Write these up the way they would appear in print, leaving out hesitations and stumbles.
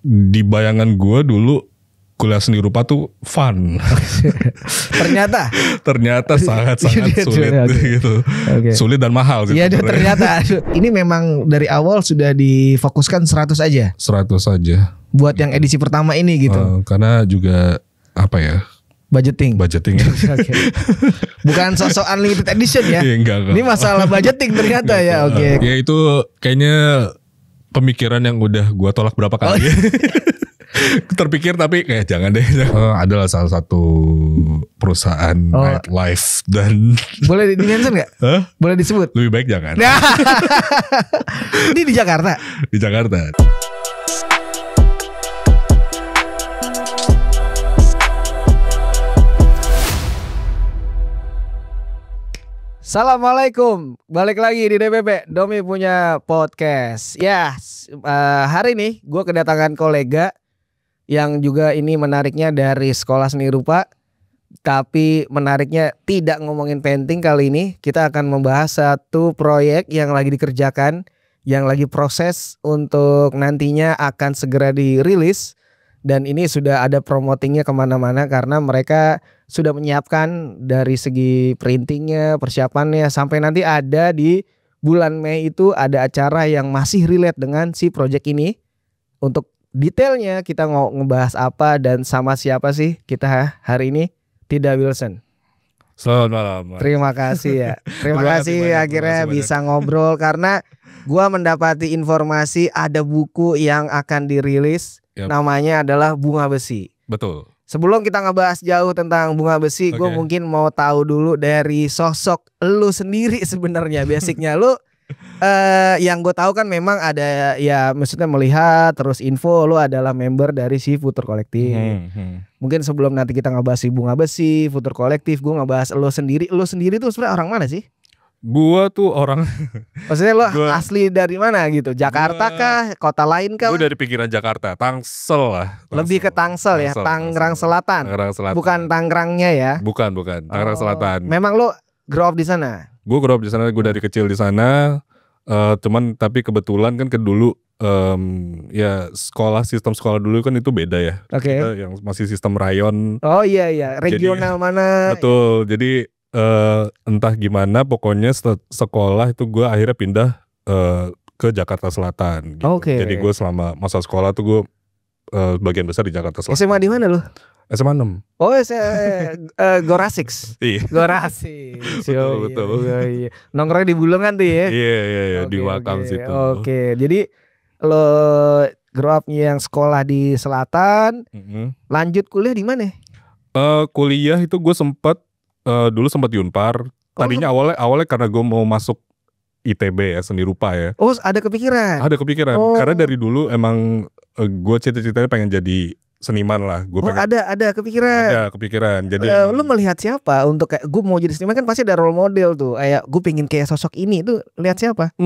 di bayangan gue dulu kuliah seni rupa tuh fun. Ternyata sangat-sangat sulit gitu. Sulit dan mahal sih. Iya, ternyata. Ini memang dari awal sudah difokuskan 100 aja. 100 aja. Buat yang edisi pertama ini gitu. Karena juga apa ya? Budgeting. Okay. Bukan sosok unlimited edition ya. Enggak. Ini masalah budgeting ternyata ya. Oke. Ya itu kayaknya pemikiran yang udah gua tolak berapa kali. Terpikir tapi kayak jangan deh. Adalah salah satu perusahaan nightlife dan boleh di-mention nggak? Boleh disebut? Lebih baik jangan. Ini di Jakarta. Di Jakarta. Assalamualaikum, balik lagi di DPP, Domi punya podcast. Ya, hari ini gue kedatangan kolega yang juga ini menariknya dari sekolah seni rupa. Tapi menariknya tidak ngomongin painting kali ini. Kita akan membahas satu proyek yang lagi dikerjakan, yang lagi proses untuk nantinya akan segera dirilis. Dan ini sudah ada promotingnya kemana-mana karena mereka sudah menyiapkan dari segi printingnya, persiapannya. Sampai nanti ada di bulan Mei itu ada acara yang masih relate dengan si project ini. Untuk detailnya kita mau ngebahas apa dan sama siapa sih kita hari ini? Tidak Wilson. Selamat malam. Terima kasih ya. Terima kasih akhirnya bisa ngobrol karena gua mendapati informasi ada buku yang akan dirilis. Namanya adalah Bunga Besi. Betul. Sebelum kita ngebahas jauh tentang Bunga Besi, gue mungkin mau tahu dulu dari sosok lu sendiri sebenarnya. Basicnya lu yang gue tahu kan memang ada ya, maksudnya melihat terus info lu adalah member dari si Futur Kolektif. Mungkin sebelum nanti kita ngebahas si Bunga Besi, Futur Kolektif, gue ngebahas lu sendiri. Lu sendiri tuh sebenarnya orang mana sih? Gua tuh orang maksudnya lo asli dari mana gitu? Jakarta kah? Kota lain kah? Gue dari pinggiran Jakarta, Tangsel lah. Lebih ke Tangsel ya, Tangerang Selatan. Bukan Tangerangnya ya? Bukan, Tangerang Selatan. Memang lo grow up di sana? Gue grow up di sana, gue dari kecil di sana. Cuman tapi kebetulan kan dulu ya sistem sekolah dulu kan itu beda ya. Yang masih sistem rayon. Oh iya, regional jadi, mana? Betul, jadi entah gimana pokoknya sekolah itu gue akhirnya pindah ke Jakarta Selatan gitu. Jadi gue selama masa sekolah tuh gue bagian besar di Jakarta Selatan. SMA di mana lu? SMA 6. Oh Gorasix. Iya. Gorasix. Betul. Iya. Nongkrong di Bulungan tuh ya? Iya, di Wakam situ. Jadi lo grow up-nya yang sekolah di Selatan, lanjut kuliah di mana? Kuliah itu gue dulu sempat di Unpar. Tadinya awalnya karena gue mau masuk ITB ya, seni rupa ya. Oh, ada kepikiran? Ada kepikiran. Karena dari dulu emang gue cita-citanya pengen jadi seniman lah. Ada kepikiran. Ada kepikiran. Jadi lu melihat siapa untuk kayak gue mau jadi seniman? Kan pasti ada role model tuh. Kayak gue pengen kayak sosok ini tuh, lihat siapa?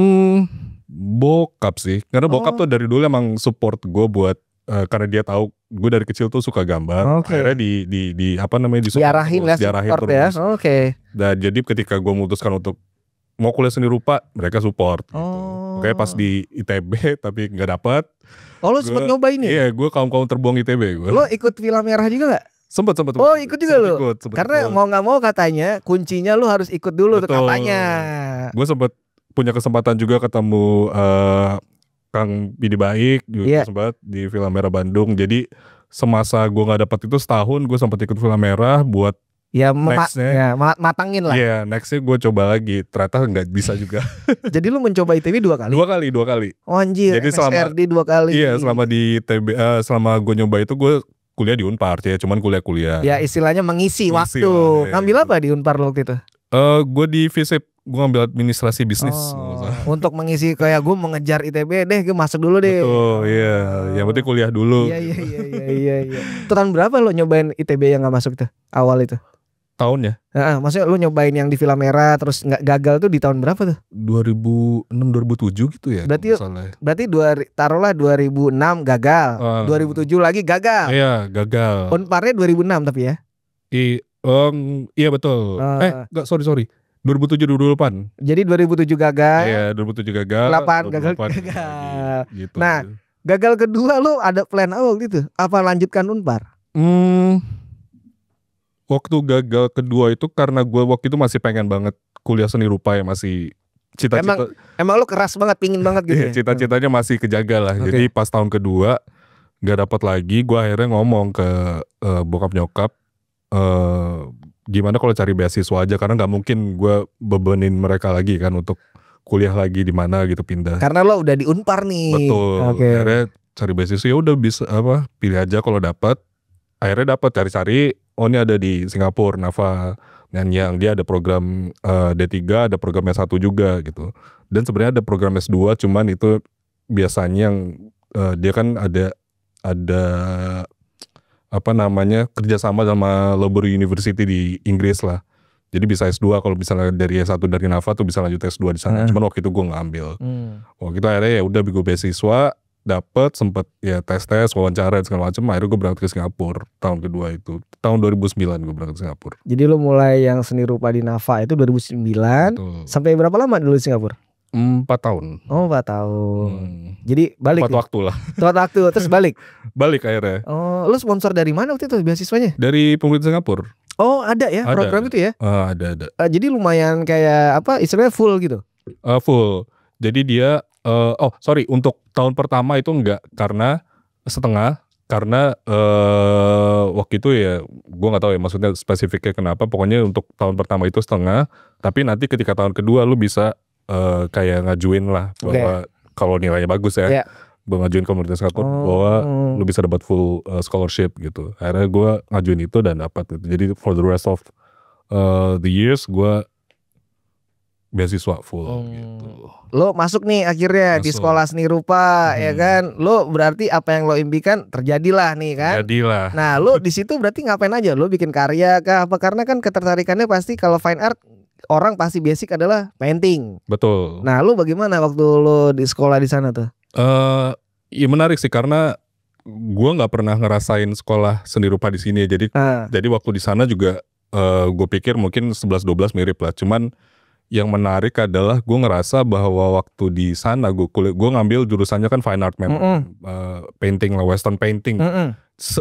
Bokap sih. Karena bokap tuh dari dulu emang support gue buat karena dia tahu gue dari kecil tuh suka gambar. Akhirnya di apa namanya diarahin terus ya. Dan jadi ketika gue memutuskan untuk mau kuliah seni rupa, mereka support gitu. Kayak pas di ITB tapi nggak dapet. Oh, lo sempet nyobain ya? Iya, gue kaum terbuang ITB gue. Lo ikut Villa Merah juga gak? Sempet. Oh, ikut juga lo? Karena mau gak mau katanya kuncinya lo harus ikut dulu. Betul. Tuh katanya. Gue sempet punya kesempatan juga ketemu Kang Bidi Baik juga sempat di Villa Merah Bandung. Jadi semasa gue gak dapet itu setahun, gue sempat ikut Villa Merah buat nextnya matangin lah. Iya, nextnya gue coba lagi. Ternyata gak bisa juga. Jadi lu mencoba ITB 2 kali? 2 kali. Oh anjir, jadi MSRD 2 kali. Iya, selama di ITB, selama gue nyoba itu gue kuliah di Unpar ya, cuman kuliah. Ya istilahnya mengisi waktu. Ngambil apa di Unpar lo waktu itu? Gue di FISIP. Gue ngambil administrasi bisnis. Untuk mengisi kayak gue mengejar ITB deh, gue masuk dulu deh. Betul, iya. Yang penting kuliah dulu. Iya. Itu tahun berapa lo nyobain ITB yang gak masuk tuh? Awal itu? Tahunnya? Maksudnya lo nyobain yang di Villa Merah terus gak gagal tuh di tahun berapa tuh? 2006-2007 gitu ya. Berarti taruhlah 2006 gagal. 2007 lagi gagal. Iya, gagal. Unparnya 2006 tapi ya? Iya betul. Enggak, sorry. 2007-2008. Jadi 2007 gagal. Iya, 2007 gagal. 8 gagal. Gitu. Nah, Gagal kedua lo ada plan apa waktu itu? Apa lanjutkan Unpar? Waktu gagal kedua itu karena gue waktu itu masih pengen banget kuliah seni rupa ya, masih cita-cita. Emang lo keras banget, pingin banget gitu ya? Cita-citanya masih kejaga lah. Jadi pas tahun kedua gak dapat lagi, gue akhirnya ngomong ke bokap nyokap, gimana kalau cari beasiswa aja, karena nggak mungkin gue bebenin mereka lagi kan untuk kuliah lagi di mana gitu, pindah. Karena lo udah di Unpar nih. Betul. Akhirnya cari beasiswa, ya udah bisa pilih aja kalau dapat. Akhirnya dapat, cari-cari, oh ini ada di Singapura, Nafa Nanyang, dia ada program D3, ada program S1 juga gitu. Dan sebenarnya ada program S2, cuman itu biasanya yang dia kan ada apa namanya, kerjasama sama Loughborough University di Inggris lah. Jadi bisa S2 kalau misalnya dari S1 dari Nafa tuh bisa lanjut S2 di sana. Cuman waktu itu gue nggak ambil. Waktu itu akhirnya ya udah gue beasiswa, dapet, sempet ya tes wawancara dan segala macam. Akhirnya gue berangkat ke Singapura tahun kedua itu. Tahun 2009 gue berangkat ke Singapura. Jadi lo mulai yang seni rupa di Nafa itu 2009. Betul. Sampai berapa lama dulu di Singapura? 4 tahun. Oh 4 tahun. Jadi balik. 4 waktu lah. 4 waktu terus balik. Balik akhirnya. Oh, lo sponsor dari mana waktu itu beasiswanya? Dari pemerintah Singapura. Oh ada ya program itu ya? Ada. Jadi lumayan kayak apa istilahnya full gitu? Full. Jadi dia untuk tahun pertama itu enggak, karena setengah, karena waktu itu ya gue nggak tahu ya maksudnya spesifiknya kenapa. Pokoknya untuk tahun pertama itu setengah, tapi nanti ketika tahun kedua lu bisa kayak ngajuin lah bahwa kalau nilainya bagus ya. Gue ngajuin ke pemerintah Singapura bahwa lu bisa dapat full scholarship gitu. Akhirnya gue ngajuin itu dan dapat gitu. Jadi for the rest of the years gue beasiswa full gitu. Lo masuk nih akhirnya di sekolah seni rupa ya kan. Lo berarti apa yang lo impikan terjadilah nih kan. Jadilah. Nah lo di situ berarti ngapain aja? Lo bikin karya kah apa? Karena kan ketertarikannya pasti kalau fine art orang pasti basic adalah painting. Betul. Nah lo bagaimana waktu lo di sekolah di sana tuh? Iya menarik sih karena gue nggak pernah ngerasain sekolah seni rupa di sini. Jadi waktu di sana juga gue pikir mungkin 11-12 mirip lah. Cuman yang menarik adalah gue ngerasa bahwa waktu di sana gue ngambil jurusannya kan fine art memang, painting lah, western painting.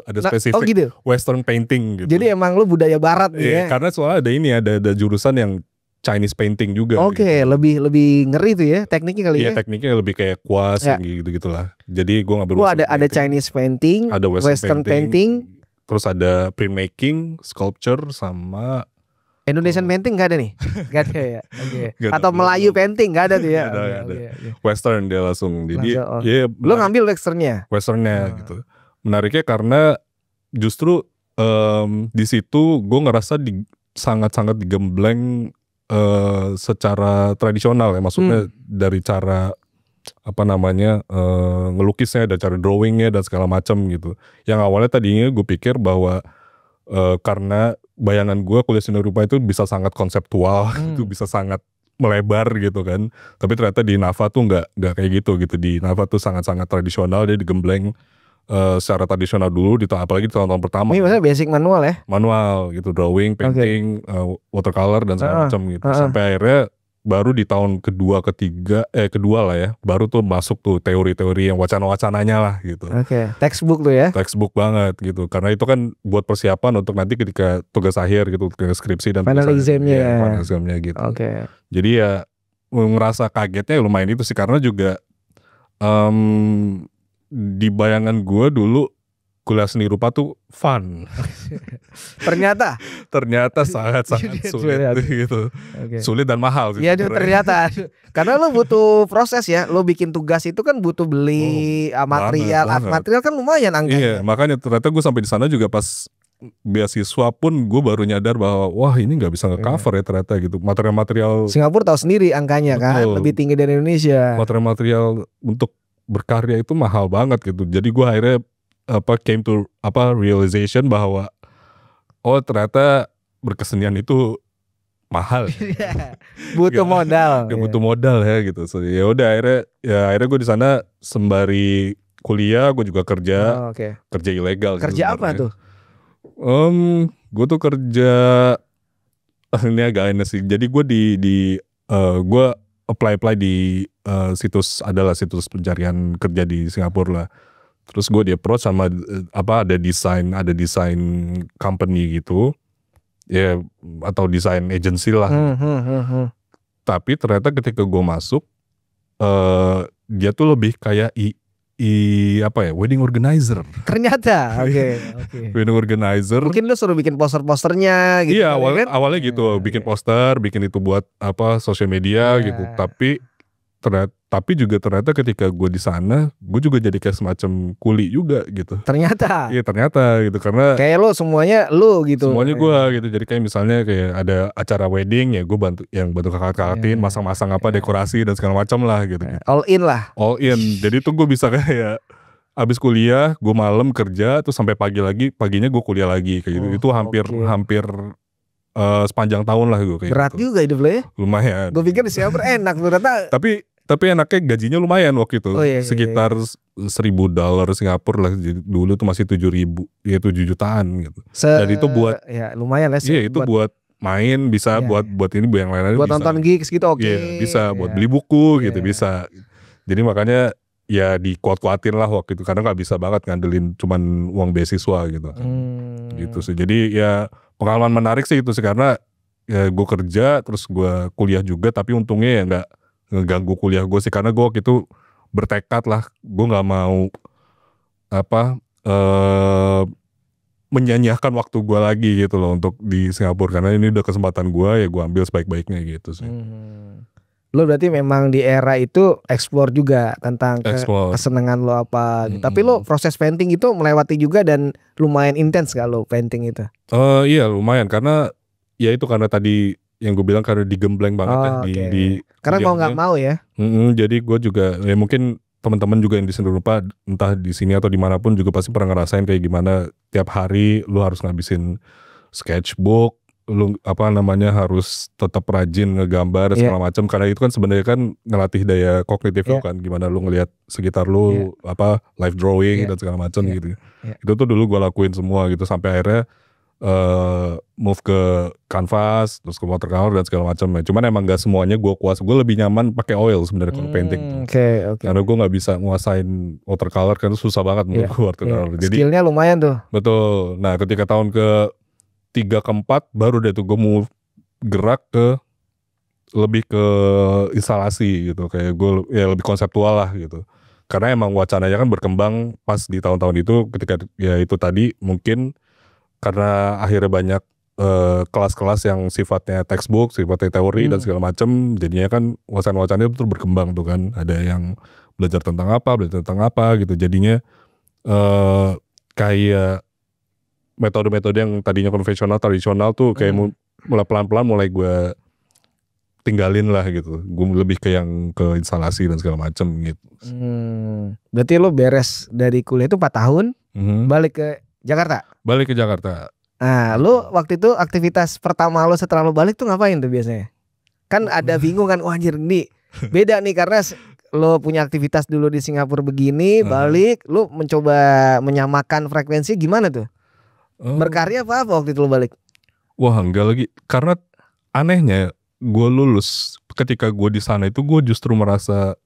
Ada spesifik gitu? Western painting gitu. Jadi emang lu budaya barat nih ya? Karena soalnya ada jurusan yang Chinese painting juga. Gitu. lebih ngeri tuh ya tekniknya kali ya? Iya tekniknya lebih kayak kuas gitu lah. Jadi gue ngambil ada Chinese painting, ada western painting, terus ada printmaking, sculpture, sama Indonesian painting nggak ada nih? Nggak ada ya? Atau Melayu painting nggak ada tuh ya? Ada. Western dia langsung. Jadi lo ngambil westernnya gitu. Menariknya karena justru di situ gue ngerasa sangat-sangat digembleng secara tradisional ya, maksudnya dari cara apa namanya ngelukisnya, dari cara drawingnya dan segala macam gitu. Yang awalnya tadinya gue pikir bahwa karena bayangan gue kuliah seni rupa itu bisa sangat konseptual, itu bisa sangat melebar gitu kan. Tapi ternyata di Nafa tuh nggak kayak gitu. Di Nafa tuh sangat-sangat tradisional, dia digembleng secara tradisional dulu, apalagi di tahun-tahun pertama. Ini maksudnya basic manual ya? Manual gitu, drawing, painting, watercolor dan segala macam gitu. Sampai akhirnya baru di tahun kedua lah ya, baru tuh masuk tuh teori-teori yang wacana-wacananya lah gitu. Textbook tuh ya? Textbook banget gitu, karena itu kan buat persiapan untuk nanti ketika tugas akhir gitu, ke skripsi dan final examnya. Final examnya gitu. Jadi ya ngerasa kagetnya lumayan itu sih, karena juga di bayangan gue dulu kuliah seni rupa tuh fun. Ternyata sangat-sangat sulit gitu. Sulit dan mahal sih. Iya ternyata. Karena lo butuh proses ya. Lo bikin tugas itu kan butuh beli material. Material kan lumayan angkanya. Iya, makanya ternyata gue sampai di sana juga pas beasiswa pun gue baru nyadar bahwa wah ini nggak bisa nge-cover ya ternyata gitu. Material Singapura tahu sendiri angkanya kan lebih tinggi dari Indonesia. Material untuk berkarya itu mahal banget gitu. Jadi gue akhirnya came to realization bahwa ternyata berkesenian itu mahal. Butuh modal. Butuh modal ya gitu. So, ya udah akhirnya gue di sana sembari kuliah gue juga kerja. Kerja ilegal. Kerja apa tuh? Gue tuh kerja ini agak aneh sih. Jadi gue gue apply di situs pencarian kerja di Singapura lah. Terus gue di approach sama ada desain company gitu ya, atau desain agency lah. Tapi ternyata ketika gue masuk dia tuh lebih kayak wedding organizer. Ternyata, oke. Wedding organizer. Mungkin lu suruh bikin poster-posternya gitu. Iya, awalnya gitu, bikin poster, bikin itu buat sosial media gitu. Tapi juga ternyata ketika gue di sana, gue juga jadi kayak semacam kuli juga gitu. Ternyata. Iya ternyata gitu, karena kayak lo semuanya lo gitu. Semuanya gue gitu. Jadi kayak misalnya kayak ada acara wedding ya, gue bantu kakak-kakakin, masang-masang dekorasi dan segala macam lah gitu. All in lah. All in. Jadi tuh gue bisa kayak abis kuliah, gue malam kerja, terus sampai paginya gue kuliah lagi kayak gitu. Itu hampir sepanjang tahun lah gue kayak berat gitu. Juga hidup lo ya. Lumayan. Gue pikir di Singapura enak ternyata. Tapi enaknya gajinya lumayan waktu itu. Iya. Sekitar $1,000 Singapura lah. Dulu tuh masih 7.000, ya 7 jutaan gitu. Dan itu buat ya lumayan lah. Iya, itu buat main bisa, buat ini yang lain-lain buat bisa. Nonton gigs gitu oke. Iya, bisa buat beli buku gitu bisa. Jadi makanya ya dikuat-kuatin lah waktu itu, karena gak bisa banget ngandelin cuman uang beasiswa gitu kan. Gitu sih. Jadi ya pengalaman menarik sih itu sih, karena ya gue kerja terus gue kuliah juga, tapi untungnya ya gak ngeganggu kuliah gue sih, karena gue waktu itu bertekad lah, gue gak mau menyanyiakan waktu gue lagi gitu loh untuk di Singapura, karena ini udah kesempatan gue, ya gue ambil sebaik-baiknya gitu sih. Lo berarti memang di era itu explore juga tentang kesenangan lo apa gitu. Tapi lo proses painting itu melewati juga dan lumayan intens gak lo painting itu? Iya lumayan, karena ya itu karena tadi yang gue bilang, karena digembleng banget karena mau nggak mau ya. Jadi gue juga ya mungkin teman-teman juga yang di seni rupa, entah di sini atau dimanapun juga pasti pernah ngerasain kayak gimana tiap hari lu harus ngabisin sketchbook, lu harus tetap rajin ngegambar segala macam, karena itu kan sebenarnya kan ngelatih daya kognitif lu kan, gimana lu ngelihat sekitar lu live drawing dan segala macam gitu. Itu tuh dulu gue lakuin semua gitu, sampai akhirnya move ke kanvas, terus ke watercolor dan segala macam. Cuman emang gak semuanya gue kuas. Gue lebih nyaman pakai oil sebenarnya kalau painting. Karena gue nggak bisa nguasain watercolor, kan itu susah banget menurut gue watercolor. Jadi skillnya lumayan tuh. Betul. Nah ketika tahun ke-3 ke-4 baru deh tuh gue mau gerak lebih ke instalasi gitu. Kayak gue ya lebih konseptual lah gitu. Karena emang wacananya kan berkembang pas di tahun-tahun itu, ketika ya itu tadi mungkin karena akhirnya banyak kelas-kelas yang sifatnya textbook, sifatnya teori dan segala macam, jadinya kan wacana-wacananya itu berkembang tuh kan, ada yang belajar tentang apa gitu, jadinya kayak metode-metode yang tadinya konvensional, tradisional tuh kayak mulai pelan-pelan mulai gue tinggalin lah gitu, gue lebih ke yang ke instalasi dan segala macam gitu. Berarti lo beres dari kuliah itu 4 tahun, balik ke Jakarta? Balik ke Jakarta. Nah, lu waktu itu aktivitas pertama lu setelah lu balik tuh ngapain tuh biasanya? Kan ada bingung kan, wah anjir nih beda nih, karena lu punya aktivitas dulu di Singapura begini, balik lu mencoba menyamakan frekuensi, gimana tuh? Berkarya apa waktu itu lu balik? Wah enggak lagi, karena anehnya gue lulus, ketika gue di sana itu gue justru merasa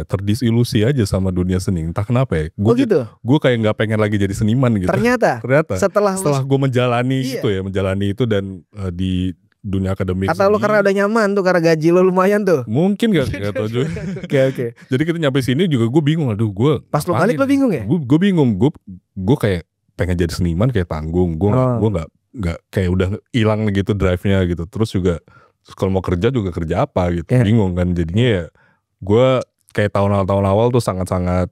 terdisilusi aja sama dunia seni, entah kenapa ya. Gue kayak nggak pengen lagi jadi seniman gitu. Ternyata setelah gue menjalani menjalani itu dan di dunia akademik. Atau lo karena udah nyaman tuh, karena gaji lo lumayan tuh? Mungkin gak tau juga. Oke. Jadi kita nyampe sini juga gue bingung, gue pas lo balik lo bingung ya? Gue bingung, gue kayak pengen jadi seniman kayak tanggung. Gue nggak kayak udah hilang gitu drive-nya gitu. Terus juga kalau mau kerja juga kerja apa gitu, bingung kan. Jadinya ya gue kayak tahun-tahun awal tuh sangat-sangat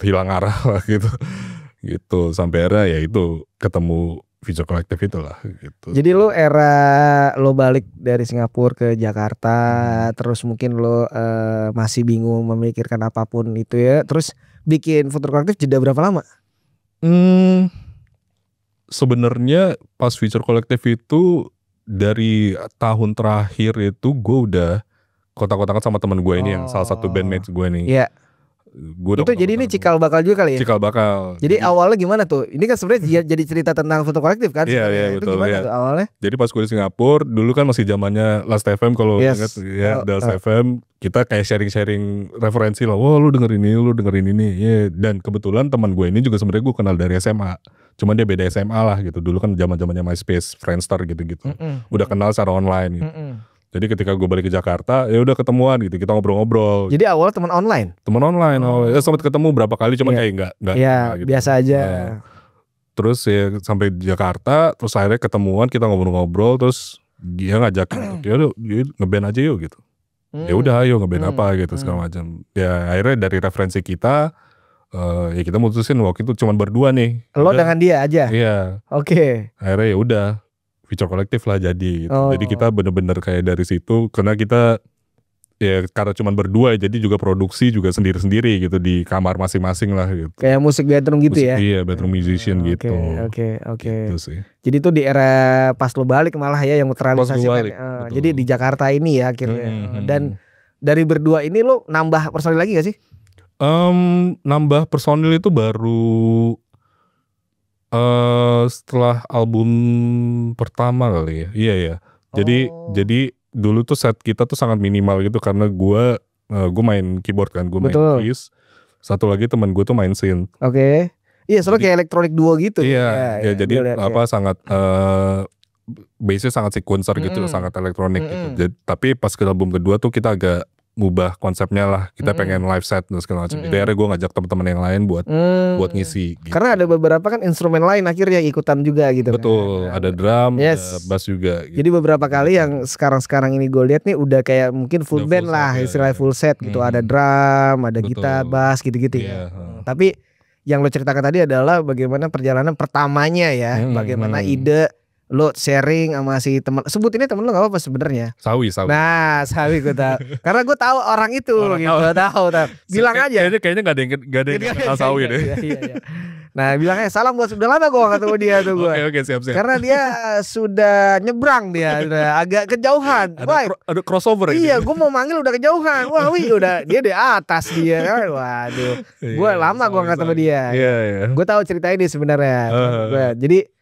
hilang arah lah gitu sampai akhirnya ya itu ketemu Future Collective itulah gitu. Jadi lo era lo balik dari Singapura ke Jakarta, terus mungkin lo masih bingung memikirkan apapun itu ya, terus bikin Future Collective jeda berapa lama? Sebenarnya pas Future Collective itu dari tahun terakhir itu gue udah kontak-kontakan sama teman gue ini yang salah satu bandmates gue nih. Itu jadi ini cikal bakal juga kali ya? Cikal bakal. Jadi awalnya gimana tuh? Ini kan sebenarnya jadi cerita tentang foto kolektif kan? Iya Itu betul. gimana tuh awalnya? Jadi pas gue di Singapura, dulu kan masih zamannya Last FM kalau ingat ya, Last FM. Kita kayak sharing referensi lah. Wah lu dengerin ini. Yeah. Dan kebetulan teman gue ini juga sebenarnya gue kenal dari SMA. Cuman dia beda SMA lah gitu. Dulu kan zaman-zamannya MySpace, Friendster gitu-gitu. Udah kenal secara online gitu. Jadi ketika gue balik ke Jakarta, ya udah ketemuan gitu, kita ngobrol-ngobrol. Jadi awal teman online. Ya sempat ketemu berapa kali, cuma kayak enggak. Iya, gitu. Biasa aja. Terus ya sampai di Jakarta, terus akhirnya ketemuan, kita ngobrol-ngobrol, terus dia ngajakin, ya udah ngeband aja yuk gitu. Ya udah ayo ngeband apa gitu segala macam. Ya akhirnya dari referensi kita, ya kita mutusin waktu itu cuma berdua nih. Lo dengan dia aja. Iya. Oke. Akhirnya ya udah. Feature kolektif lah jadi gitu. Jadi kita bener-bener kayak dari situ, karena kita ya karena cuma berdua, jadi juga produksi juga sendiri-sendiri gitu di kamar masing-masing lah gitu. Kayak musik bedroom gitu ya? Iya, bedroom musician gitu. Oke. Gitu sih. Jadi itu di era pas lo balik malah ya yang terrealisasikan. Jadi di Jakarta ini ya akhirnya. Dan dari berdua ini lo nambah personil lagi gak sih? Nambah personil itu baru setelah album pertama kali ya. Iya ya. Jadi dulu tuh set kita tuh sangat minimal gitu, karena gue main keyboard kan, gue main keys. Satu lagi teman gue tuh main synth. Oke. Iya, soalnya kayak elektronik duo gitu. Iya, jadi sangat bassnya sangat sequencer gitu, sangat elektronik gitu. Jadi, tapi pas ke album kedua tuh kita agak ngubah konsepnya lah, kita pengen live set dan segala macam. Jadi akhirnya gue ngajak teman-teman yang lain buat ngisi. Gitu. Karena ada beberapa kan instrumen lain akhirnya ikutan juga gitu. Betul, kan? Ada drum, ada bass juga. Gitu. Jadi beberapa kali yang sekarang ini gue lihat nih udah kayak mungkin full band lah, istilahnya full set gitu. Ada drum, ada gitar, bass gitu-gitu ya. Tapi yang lo ceritakan tadi adalah bagaimana perjalanan pertamanya ya, bagaimana ide lo sharing sama si teman, sebut ini temen lo gak apa-apa sebenarnya. Sawi. Nah, Sawi gue tahu. Karena gue tahu orang itu gitu, tahu. Bilang aja. Kayaknya gak ada yang kenal Sawi deh. Iya. Nah, bilangnya salam buat, udah lama gue gak ketemu dia tuh gue. Oke, siap. Karena dia sudah nyebrang, dia udah agak kejauhan. Ada crossover. Iya, gue mau manggil udah kejauhan. Wah, udah dia di atas dia. Waduh. Gue lama gue gak ketemu dia. Iya. Gue tahu cerita ini sebenarnya. Jadi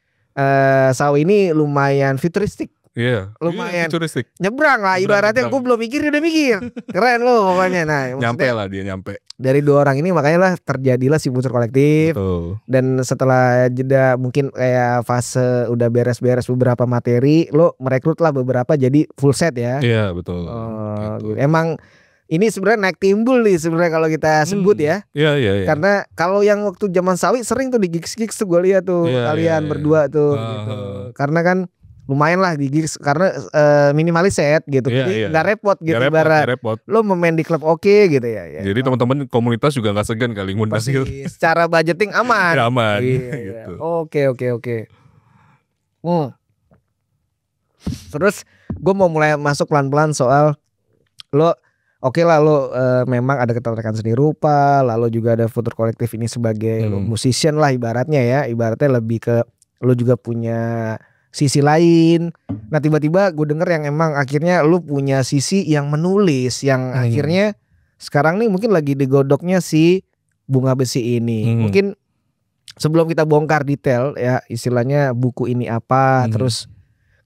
Sawi ini lumayan futuristik. Iya. Lumayan futuristik. Nyebrang lah ibaratnya. Gue belum mikir, dia udah mikir. Keren lo pokoknya. Nah, nyampe lah dia nyampe. Dari dua orang ini makanya lah terjadilah si Feature kolektif. Betul. Dan setelah jeda mungkin kayak fase udah beres-beres beberapa materi, lo merekrut lah beberapa jadi full set ya. Iya betul. Gitu. Emang ini sebenarnya naik timbul nih sebenarnya kalau kita sebut ya. Iya. Karena kalau yang waktu zaman Sawi sering tuh di gigs tuh gue lihat tuh kalian berdua tuh. Gitu. Karena kan lumayan lah di gigs karena minimalis set gitu. Jadi nggak repot gitu. Repot. Lo main di klub oke gitu ya. Jadi teman-teman komunitas juga nggak segan kali ngundang gitu. Secara budgeting aman. Aman. Gitu. Oke. Terus gue mau mulai masuk pelan-pelan soal lo. Oke lah lo memang ada ketertarikan seni rupa, lalu juga ada Feature kolektif ini sebagai lo musician lah ibaratnya ya, ibaratnya lebih ke lo juga punya sisi lain. Nah tiba-tiba gue denger yang emang akhirnya lo punya sisi yang menulis, yang akhirnya sekarang nih mungkin lagi digodoknya si Bunga Besi ini. Mungkin sebelum kita bongkar detail ya istilahnya buku ini apa, terus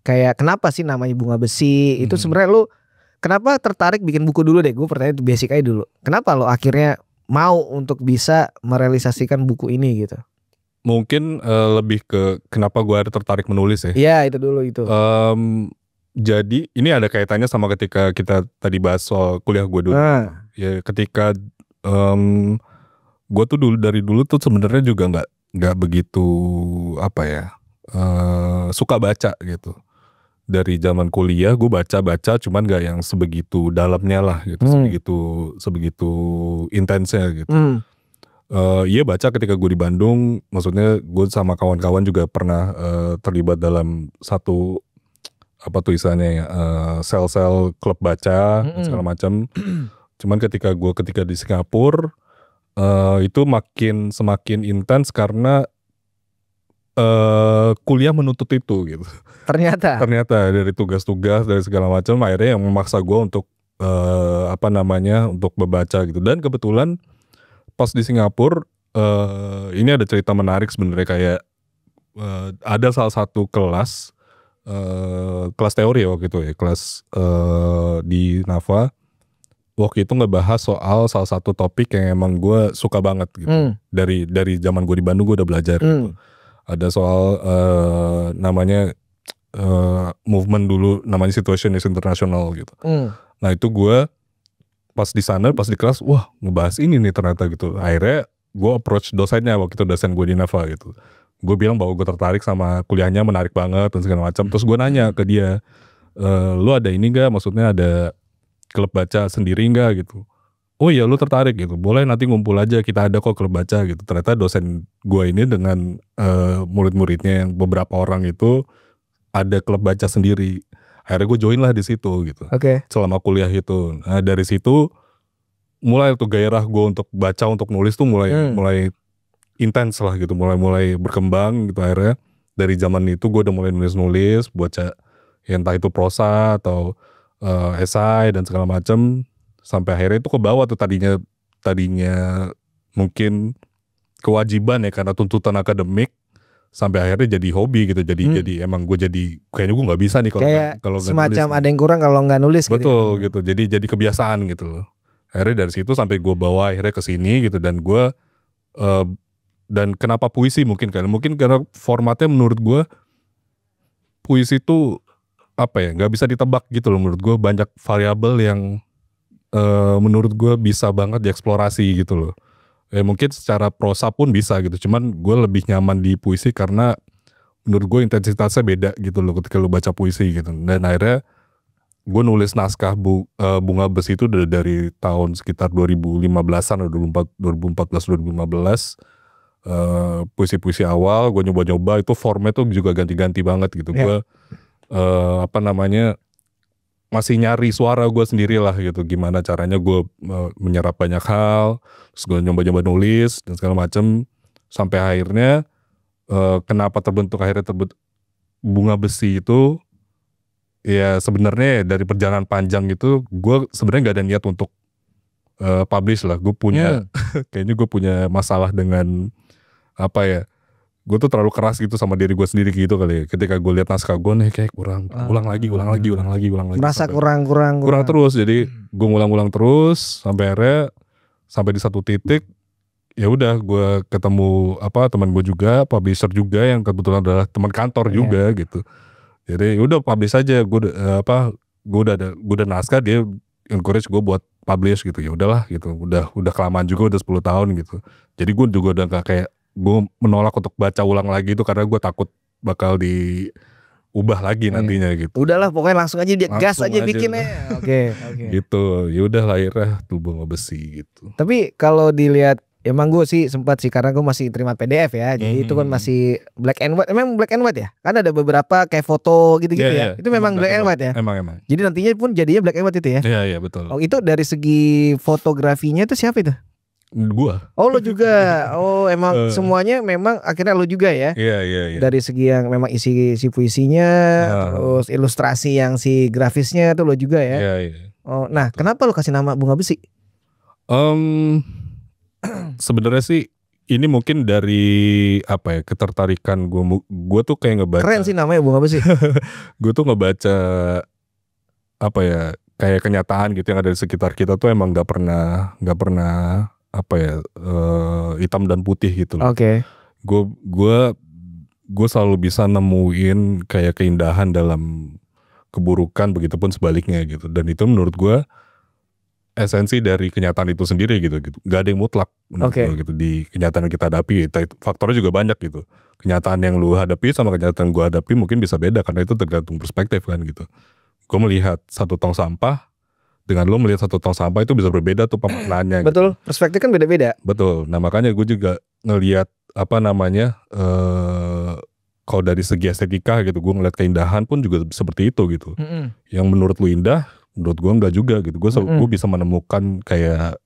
kayak kenapa sih namanya Bunga Besi, itu sebenarnya lo kenapa tertarik bikin buku dulu deh, gue pertanyaan basic aja dulu. Kenapa lo akhirnya mau untuk bisa merealisasikan buku ini gitu? Mungkin lebih ke kenapa gue ada tertarik menulis ya. Iya itu dulu itu. Jadi ini ada kaitannya sama ketika kita tadi bahas soal kuliah gue dulu. Ya ketika gue tuh dari dulu tuh sebenarnya juga nggak begitu suka baca gitu. Dari zaman kuliah gue baca cuman gak yang sebegitu dalamnya lah gitu, sebegitu intensnya gitu. Iya baca ketika gue di Bandung, maksudnya gue sama kawan-kawan juga pernah terlibat dalam satu istilahnya ya, sel-sel klub baca segala macam. Cuman ketika di Singapura itu semakin intens karena kuliah menuntut itu gitu. Ternyata dari tugas-tugas dari segala macam akhirnya yang memaksa gue untuk untuk membaca gitu. Dan kebetulan pas di Singapura ini ada cerita menarik sebenarnya, kayak ada salah satu kelas teori waktu itu ya, kelas di Nafa. Waktu itu ngebahas soal salah satu topik yang emang gue suka banget gitu. Dari zaman gue di Bandung gue udah belajar gitu. Ada soal namanya movement dulu, namanya Situationist International gitu. Nah itu gue pas di sana, pas di kelas, wah ngebahas ini nih ternyata gitu. Akhirnya gue approach dosennya, waktu itu dosen gue di Nafa gitu. Gue bilang bahwa gue tertarik sama kuliahnya, menarik banget dan segala macam. Terus gue nanya ke dia, lu ada ini gak, maksudnya ada klub baca sendiri enggak gitu. Oh iya, lu tertarik gitu, boleh nanti ngumpul aja, kita ada kok klub baca gitu. Ternyata dosen gue ini dengan murid-muridnya yang beberapa orang itu ada klub baca sendiri. Akhirnya gue join lah di situ gitu. Selama kuliah itu. Nah dari situ mulai tuh gairah gue untuk baca, untuk nulis tuh mulai intens lah gitu, mulai berkembang gitu. Akhirnya dari zaman itu gue udah mulai nulis-nulis, baca ya entah itu prosa atau esai dan segala macam, sampai akhirnya itu ke bawah tuh tadinya mungkin kewajiban ya karena tuntutan akademik, sampai akhirnya jadi hobi gitu. Jadi emang gue jadi kayaknya gue nggak bisa nih kalau semacam nulis, ada yang kurang kalau nggak nulis. betul gitu. Jadi kebiasaan gitu loh. Akhirnya dari situ sampai gue bawa akhirnya ke sini gitu. Dan gue dan kenapa puisi mungkin karena formatnya menurut gue puisi itu apa ya, nggak bisa ditebak gitu loh. Menurut gue banyak variabel yang menurut gue bisa banget dieksplorasi gitu loh. Mungkin secara prosa pun bisa gitu, cuman gue lebih nyaman di puisi karena menurut gue intensitasnya beda gitu loh ketika lu baca puisi gitu. Dan akhirnya gue nulis naskah Bunga Besi itu dari tahun sekitar 2015an atau 2014-2015. Puisi-puisi awal gue nyoba-nyoba, itu formnya tuh juga ganti-ganti banget gitu. Gue masih nyari suara gue sendiri lah gitu, gimana caranya gue menyerap banyak hal. Terus gue nyoba-nyoba nulis dan segala macem, sampai akhirnya kenapa terbentuk Bunga Besi itu ya sebenarnya dari perjalanan panjang itu gue sebenarnya nggak ada niat untuk publish lah. Gue punya kayaknya gue punya masalah dengan apa ya, gue tuh terlalu keras gitu sama diri gue sendiri gitu kali ya. Ketika gue lihat naskah gue nih kayak kurang, ulang lagi. Merasa kurang terus. Jadi gue ngulang terus sampai akhirnya sampai di satu titik ya udah gue ketemu teman gue juga, publisher juga yang kebetulan adalah teman kantor juga gitu. Jadi udah publish aja, gue udah naskah, dia encourage gue buat publish gitu. Ya udahlah gitu, udah kelamaan juga, udah 10 tahun gitu. Jadi gue juga udah gak kayak gue menolak untuk baca ulang lagi itu karena gue takut bakal diubah lagi nantinya gitu. Udahlah pokoknya langsung aja gas aja bikin aja. Oke. Gitu. Ya udah lahirnya tuh Bunga Besi gitu. Tapi kalau dilihat emang gue sih sempat sih, karena gue masih terima PDF ya. Jadi itu kan masih black and white. Emang black and white ya? Kan ada beberapa kayak foto gitu-gitu ya. Itu memang black and white ya? Emang. Jadi nantinya pun jadinya black and white itu ya? Iya betul. Oh itu dari segi fotografinya itu siapa itu? Gua. Oh lo juga. Oh emang semuanya memang akhirnya lo juga ya? Iya. Dari segi yang memang isi puisinya, terus ilustrasi yang si grafisnya itu lo juga ya? Iya. Oh nah kenapa lo kasih nama Bunga Besi? Sebenarnya sih ini mungkin dari ketertarikan gue tuh kayak ngebaca. Keren sih namanya Bunga Besi. Gue tuh ngebaca kayak kenyataan gitu yang ada di sekitar kita tuh emang nggak pernah hitam dan putih gitu loh. Oke. Gue selalu bisa nemuin kayak keindahan dalam keburukan, begitupun sebaliknya gitu. Dan itu menurut gue esensi dari kenyataan itu sendiri gitu. Gak ada yang mutlak menurut gue gitu di kenyataan yang kita hadapi. Faktornya juga banyak gitu. Kenyataan yang lu hadapi sama kenyataan gue hadapi mungkin bisa beda karena itu tergantung perspektif kan gitu. Gue melihat satu tong sampah dengan lo melihat satu tong sampah itu bisa berbeda tuh pemaknaannya. Betul, gitu. Perspektif kan beda-beda. Betul. Nah makanya gue juga ngelihat kalau dari segi estetika gitu, gue ngeliat keindahan pun juga seperti itu gitu. Yang menurut lu indah, menurut gue enggak juga gitu. Gue bisa menemukan kayak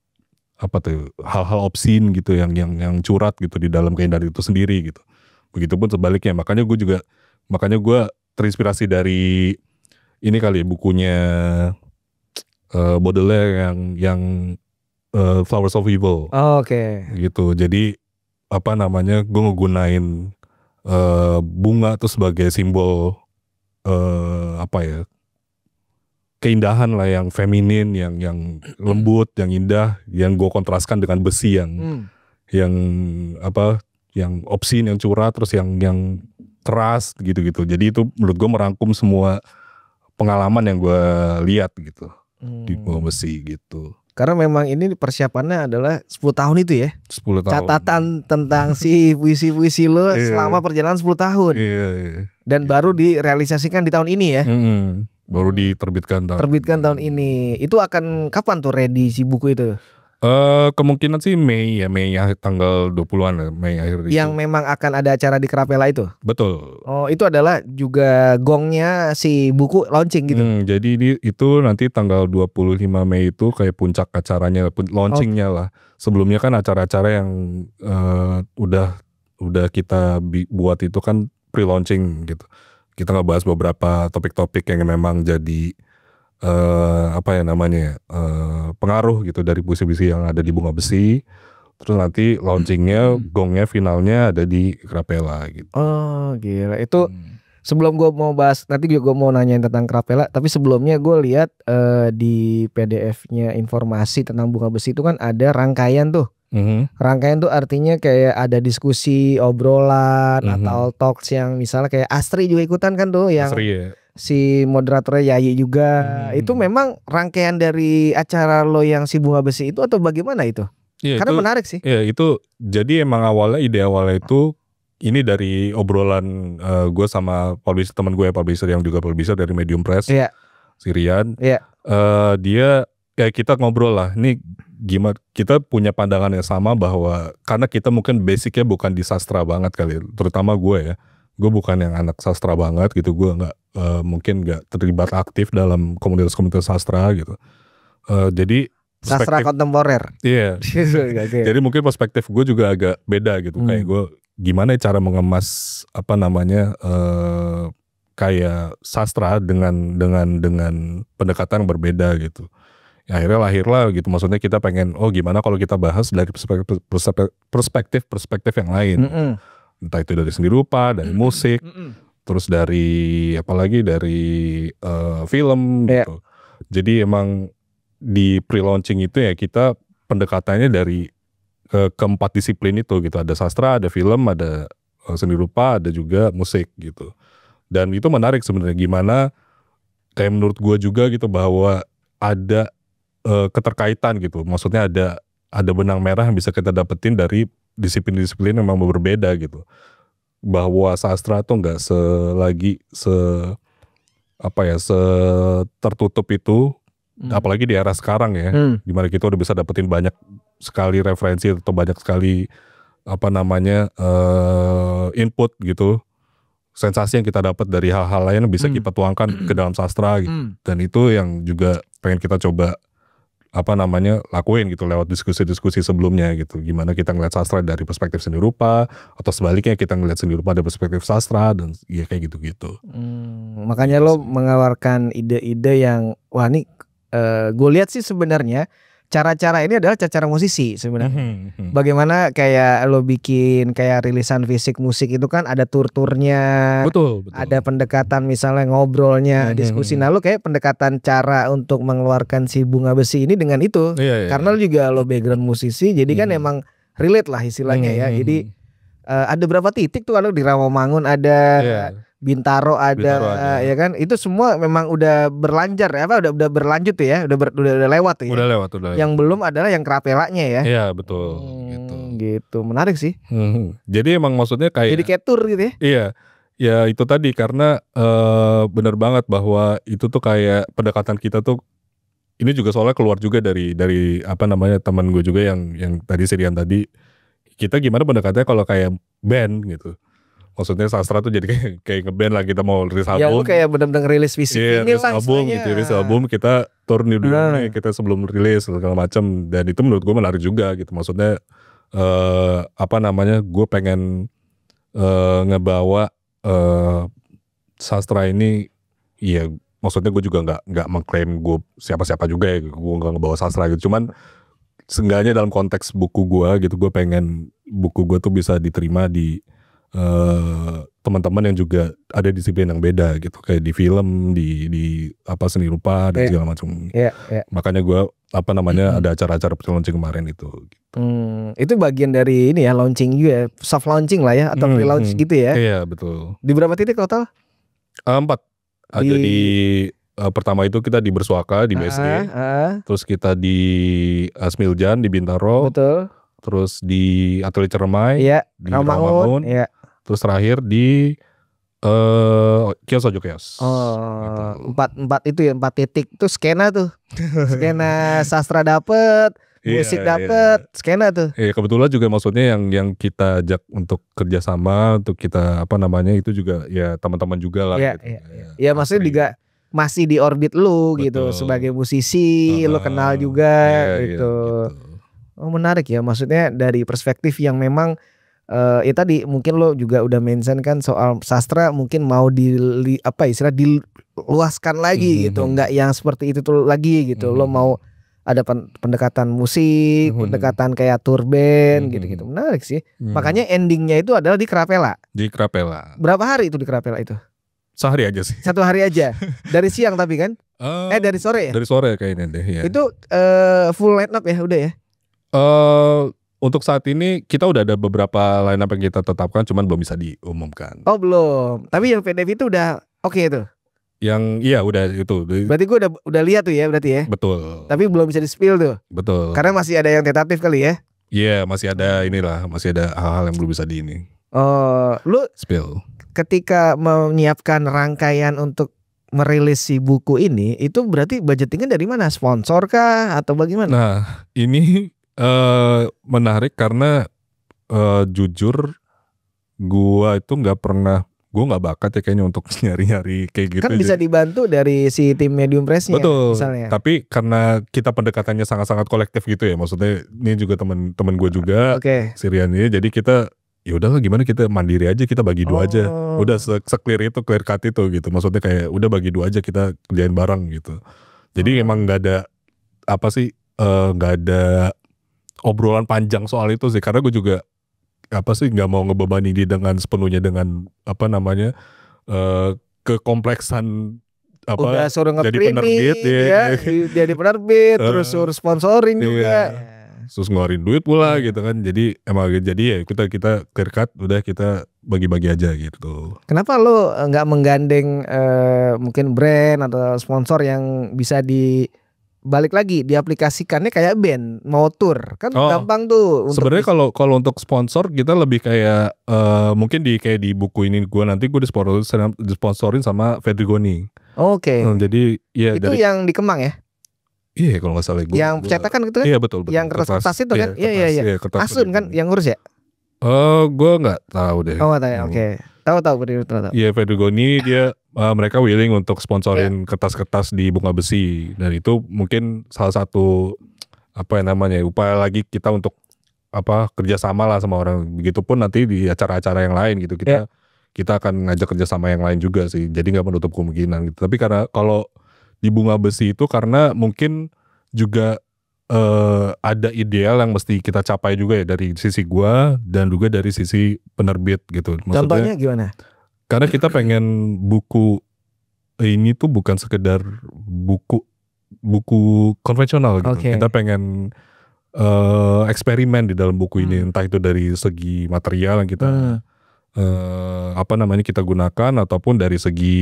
hal-hal obscene gitu yang curat gitu di dalam keindahan itu sendiri gitu. Begitupun sebaliknya. Makanya gue terinspirasi dari ini kali bukunya Baudelaire yang Flowers of Evil. Oke. Gitu. Jadi apa namanya, gue ngegunain bunga tuh sebagai simbol apa ya, keindahan lah, yang feminin, yang lembut, yang indah, yang gue kontraskan dengan besi yang apa, yang obscene, yang curah, terus yang keras gitu-gitu. Jadi itu menurut gue merangkum semua pengalaman yang gue lihat gitu di bunga besi gitu. Karena memang ini persiapannya adalah 10 tahun itu ya. 10 tahun. Catatan tentang si puisi-puisi lo selama perjalanan 10 tahun. Iya. Dan baru direalisasikan di tahun ini ya. Baru diterbitkan tahun ini. Itu akan kapan tuh ready si buku itu? Kemungkinan sih Mei tanggal 20-an, Mei akhir itu. Yang memang akan ada acara di Krapela itu? Betul. Oh, itu adalah juga gongnya si buku launching gitu? Jadi itu nanti tanggal 25 Mei itu kayak puncak acaranya, launchingnya lah. Sebelumnya kan acara-acara yang udah kita buat itu kan pre-launching gitu. Kita ngebahas beberapa topik-topik yang memang jadi apa ya namanya, pengaruh gitu dari puisi-puisi yang ada di bunga besi. Terus nanti launchingnya, gongnya, finalnya ada di Krapela gitu. Oh gila, itu sebelum gue mau bahas, nanti juga gue mau nanyain tentang Krapela. Tapi sebelumnya gue lihat di PDF-nya informasi tentang bunga besi itu kan ada rangkaian tuh. Rangkaian tuh artinya kayak ada diskusi, obrolan, atau talks yang misalnya kayak Astri juga ikutan kan tuh, yang Astri, ya. Si moderatornya Yayi juga. Itu memang rangkaian dari acara lo yang si bunga besi itu atau bagaimana itu? Ya, karena itu menarik sih. Ya itu, jadi emang ide awalnya itu ini dari obrolan gue sama publisher, teman gue, publisher yang juga publisher dari Medium Press, si Rian. Dia kayak kita ngobrol lah, ini gimana, kita punya pandangan yang sama bahwa karena kita mungkin basicnya bukan di sastra banget kali, terutama gue ya. Gue bukan yang anak sastra banget gitu, gue mungkin nggak terlibat aktif dalam komunitas-komunitas sastra gitu. Jadi sastra kontemporer. Iya. Jadi mungkin perspektif gue juga agak beda gitu. Kayak gue gimana cara mengemas apa namanya, kayak sastra dengan pendekatan yang berbeda gitu. Ya, akhirnya lahirlah gitu. Maksudnya kita pengen, gimana kalau kita bahas dari perspektif yang lain. Entah itu dari seni rupa, dari musik, terus dari apalagi dari film gitu. Jadi emang di pre-launching itu ya kita pendekatannya dari keempat disiplin itu gitu. Ada sastra, ada film, ada seni rupa, ada juga musik gitu. Dan itu menarik sebenarnya, gimana kayak menurut gue juga gitu bahwa ada keterkaitan gitu. Maksudnya ada benang merah yang bisa kita dapetin dari disiplin-disiplin yang memang berbeda gitu. Bahwa sastra tuh nggak tertutup itu, apalagi di era sekarang ya, dimana kita udah bisa dapetin banyak sekali referensi atau banyak sekali apa namanya input gitu, sensasi yang kita dapat dari hal-hal lain bisa kita tuangkan ke dalam sastra gitu. Dan itu yang juga pengen kita coba apa namanya lakuin gitu lewat diskusi-diskusi sebelumnya gitu. Gimana kita ngeliat sastra dari perspektif seni rupa, atau sebaliknya kita ngeliat seni rupa dari perspektif sastra, dan ya kayak gitu-gitu. Makanya lo mengeluarkan ide-ide yang wah nih, gue lihat sih sebenarnya cara-cara ini adalah cara musisi sebenarnya. Bagaimana kayak lo bikin kayak rilisan fisik musik itu kan ada tur-turnya, betul. Ada pendekatan misalnya ngobrolnya, diskusi. Nah lo kayak pendekatan cara untuk mengeluarkan si bunga besi ini dengan itu, karena lo juga lo background musisi, jadi kan emang relate lah istilahnya ya. Jadi ada berapa titik tuh kalau di Rawamangun ada. Bintaro ada. Ya kan, itu semua memang udah berlancar ya, udah berlanjut tuh ya, udah lewat ya. Udah lewat. Yang belum adalah yang Krapelanya ya. Iya betul. Gitu menarik sih. Jadi emang maksudnya kayak. Jadi kayak tour gitu ya. Iya, ya itu tadi karena bener banget bahwa itu tuh kayak pendekatan kita tuh. Ini juga soalnya keluar juga dari apa namanya teman gue juga yang tadi Sirian tadi. Kita gimana pendekatannya kalau kayak band gitu. Maksudnya sastra tuh jadi kayak ngeband lah, kita mau rilis album. Ya lu kayak bener-bener rilis fisik ini lah rilis album, kita tour di dunia, kita sebelum rilis segala macam. Dan itu menurut gue menarik juga gitu. Maksudnya apa namanya, gue pengen ngebawa sastra ini, ya maksudnya gue juga nggak mengklaim gue siapa-siapa juga ya, gue nggak ngebawa sastra gitu. Cuman seenggaknya dalam konteks buku gue gitu, gue pengen buku gue tuh bisa diterima di teman-teman yang juga ada disiplin yang beda gitu, kayak di film, di apa seni rupa dan segala macam. Makanya gue ada acara-acara pre-launching kemarin itu. Gitu. Itu bagian dari ini ya, launching juga, soft launching lah ya, atau pre-launch gitu ya? Iya betul. Di berapa titik total? 4. Ada di pertama itu kita di Bersuaka di BSD, terus kita di Smiljan di Bintaro, betul. Terus di Atelier Ceremai, di Rawamangun, terus terakhir di Kios Ojo Kios. Gitu. 4 itu ya, 4 titik itu skena tuh. Skena sastra dapet, musik dapet, skena tuh. Kebetulan juga maksudnya yang kita ajak untuk kerjasama, untuk kita itu juga ya teman-teman juga lah. Ya maksudnya juga masih di orbit lu. Betul. Gitu sebagai musisi, lu kenal juga gitu. Menarik ya, maksudnya dari perspektif yang memang ya tadi mungkin lo juga udah mention kan soal sastra mungkin mau diluaskan lagi gitu, nggak yang seperti itu tuh lagi gitu. Lo mau ada pendekatan musik, pendekatan kayak tour band gitu-gitu. Menarik sih. Makanya endingnya itu adalah di Krapela. Di Krapela. Berapa hari itu di Krapela itu? Sehari aja sih. 1 hari aja. Dari siang tapi kan? Dari sore ya? Dari sore kayaknya deh ya. Itu full line up ya udah ya? Untuk saat ini kita udah ada beberapa line up yang kita tetapkan, cuman belum bisa diumumkan. Oh belum. Tapi yang PDF itu udah oke itu. Yang udah itu. Berarti gue udah lihat tuh ya berarti ya. Betul. Tapi belum bisa di-spill tuh. Betul. Karena masih ada yang tentatif kali ya. Iya, masih ada masih ada hal-hal yang belum bisa di ini. Lu spill. Ketika menyiapkan rangkaian untuk merilis si buku ini, itu berarti budgetingnya dari mana? Sponsor kah atau bagaimana? Nah, ini menarik karena jujur gua itu gue nggak bakat ya kayaknya untuk nyari-nyari kayak gitu. Kan bisa dibantu dari si tim Medium Press-nya. Betul. Misalnya. Tapi karena kita pendekatannya sangat-sangat kolektif gitu ya, maksudnya ini juga teman gue juga, si Rian ini, jadi kita ya udahlah gimana kita mandiri aja, kita bagi 2 aja. Udah clear cut itu gitu. Maksudnya kayak udah bagi 2 aja, kita kerjain bareng gitu. Jadi emang nggak ada nggak ada obrolan panjang soal itu sih, karena gue juga nggak mau ngebebani dia dengan sepenuhnya dengan kekompleksan udah suruh jadi penerbit jadi penerbit terus suruh sponsorin juga, terus ngeluarin duit pula gitu kan. Jadi emang ya kita clear cut, udah kita bagi-bagi aja gitu. Kenapa lo nggak menggandeng mungkin brand atau sponsor yang bisa balik lagi diaplikasikannya kayak band mau tour kan gampang tuh. Sebenarnya kalau untuk sponsor kita lebih kayak mungkin kayak di buku ini nanti gue disponsorin sama Fedrigoni. Jadi ya itu yang di Kemang ya? Iya kalau nggak salah yang cetakan gitu kan? Iya betul. Yang kertas itu kan? Iya. Asun kan yang ngurus ya? Gue nggak tahu deh. Nggak tahu ya. Tahu. Iya, Fedrigoni dia mereka willing untuk sponsorin kertas-kertas di Bunga Besi, dan itu mungkin salah satu upaya lagi kita untuk kerjasama lah sama orang. Begitupun nanti di acara-acara yang lain gitu kita akan ngajak kerjasama yang lain juga sih. Jadi nggak menutup kemungkinan gitu. Tapi karena kalau di Bunga Besi itu karena mungkin juga ada ideal yang mesti kita capai juga ya dari sisi gua dan juga dari sisi penerbit gitu. Maksudnya, contohnya gimana? Karena kita pengen buku ini tuh bukan sekedar buku konvensional gitu. Kita pengen eksperimen di dalam buku ini, entah itu dari segi material yang kita kita gunakan ataupun dari segi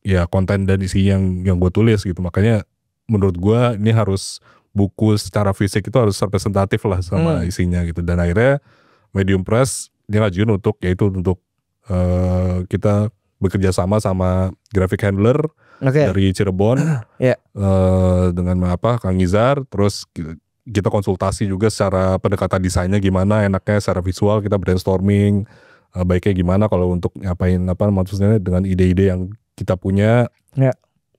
ya konten dan isi yang gue tulis gitu. Makanya menurut gua ini harus buku secara fisik itu harus representatif lah sama isinya gitu. Dan akhirnya Medium Press dia ngajuin untuk kita bekerja sama graphic handler dari Cirebon dengan Kang Izar. Terus kita konsultasi juga secara pendekatan desainnya gimana enaknya, secara visual kita brainstorming baiknya gimana kalau untuk ngapain maksudnya dengan ide-ide yang kita punya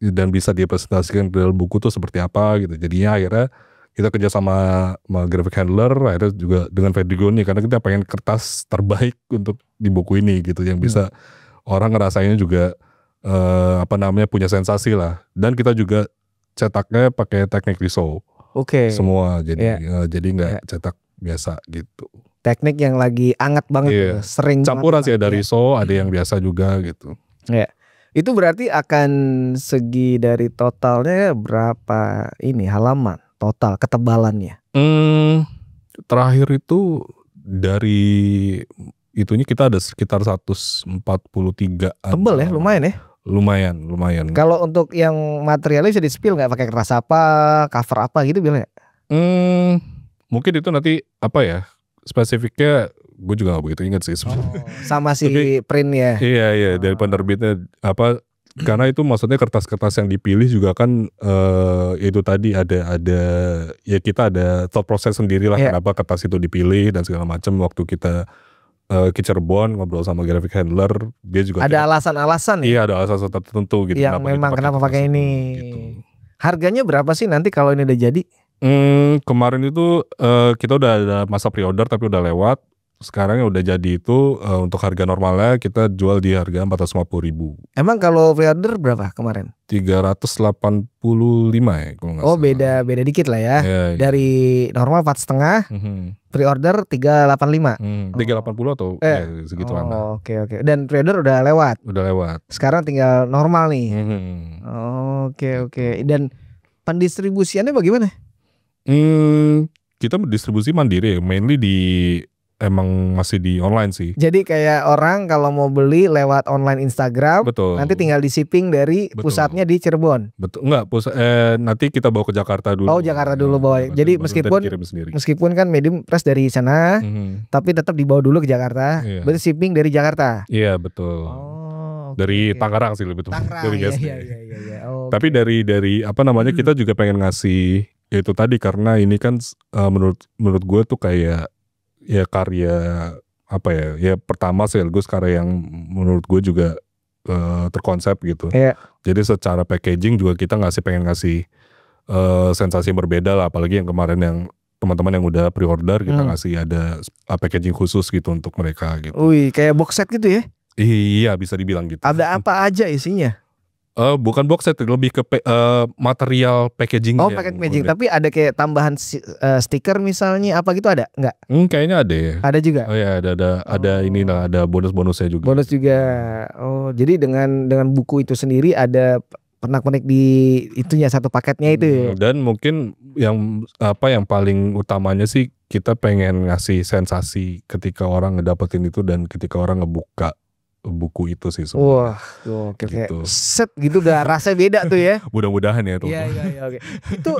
dan bisa dipresentasikan ke dalam buku tuh seperti apa gitu. Jadinya akhirnya kita kerja sama graphic handler, akhirnya juga dengan Fedrigoni karena kita pengen kertas terbaik untuk di buku ini gitu, yang bisa orang ngerasainnya juga punya sensasi lah. Dan kita juga cetaknya pakai teknik riso. Oke. semua, jadi nggak cetak biasa gitu. Teknik yang lagi anget banget, sering campuran banget, sih, dari so ada yang biasa juga gitu. Ya. Itu berarti akan segi dari totalnya berapa ini halaman total ketebalannya? Terakhir itu dari itunya kita ada sekitar 143. Tebel ya, lumayan ya. Lumayan. Kalau untuk yang materialnya bisa di-spill nggak, pakai kertas apa, cover apa gitu bilang ya? Mungkin itu nanti apa ya, spesifiknya gue juga gak begitu ingat sih sebenarnya. Sama si print ya. Iya dari penerbitnya apa, karena itu maksudnya kertas-kertas yang dipilih juga kan itu tadi ada ya kita ada thought process sendiri lah kenapa kertas itu dipilih dan segala macam. Waktu kita ke Cirebon ngobrol sama graphic handler, dia juga ada alasan-alasan ya? Iya, ada alasan tertentu gitu. Yang memang kenapa pakai ini. Gitu. Harganya berapa sih nanti kalau ini udah jadi? Kemarin itu kita udah ada masa pre-order tapi udah lewat. Sekarang yang udah jadi itu untuk harga normalnya kita jual di harga 450.000. Emang kalau pre-order berapa kemarin? 385 ya kalau nggak salah. Beda dikit lah ya. Dari normal 4,5, pre-order 385. 380 atau segitu lah. Oke. Dan pre-order udah lewat. Sekarang tinggal normal nih. Oke. Dan pendistribusiannya bagaimana? Kita distribusi mandiri ya, mainly emang masih di online sih. Jadi kayak orang kalau mau beli lewat online Instagram, nanti tinggal di shipping dari pusatnya di Cirebon. Betul, enggak nanti kita bawa ke Jakarta dulu. Oh, Jakarta dulu bawa. Jadi meskipun kan medium press dari sana, tapi tetap dibawa dulu ke Jakarta. Berarti shipping dari Jakarta. Iya betul. Dari Tangerang sih lebih tepat. Iya. Tapi dari apa namanya, kita juga pengen ngasih itu tadi, karena ini kan menurut gue tuh kayak ya karya apa ya pertama sekaligus karya yang menurut gue juga terkonsep gitu. Jadi secara packaging juga kita pengen ngasih sensasi yang berbeda lah, apalagi yang kemarin yang teman-teman yang udah pre-order kita ngasih ada packaging khusus gitu untuk mereka gitu. Wih, kayak box set gitu ya? Iya, bisa dibilang gitu. Ada apa aja isinya? Bukan box set, lebih ke material packaging. Oh, packaging. Tapi ada kayak tambahan stiker misalnya apa gitu, ada nggak? Kayaknya ada ya. Ada juga. Oh ya, ada ini lah, ada bonus-bonusnya juga. Bonus juga. Oh, jadi dengan buku itu sendiri ada pernak-pernik di itunya, satu paketnya itu. Dan mungkin yang paling utamanya sih kita pengen ngasih sensasi ketika orang ngedapetin itu dan ketika orang ngebuka buku itu sih Wah, sebenarnya. oke, gitu. Set gitu udah rasanya beda tuh ya. Mudah-mudahan ya tuh. Iya, oke. Itu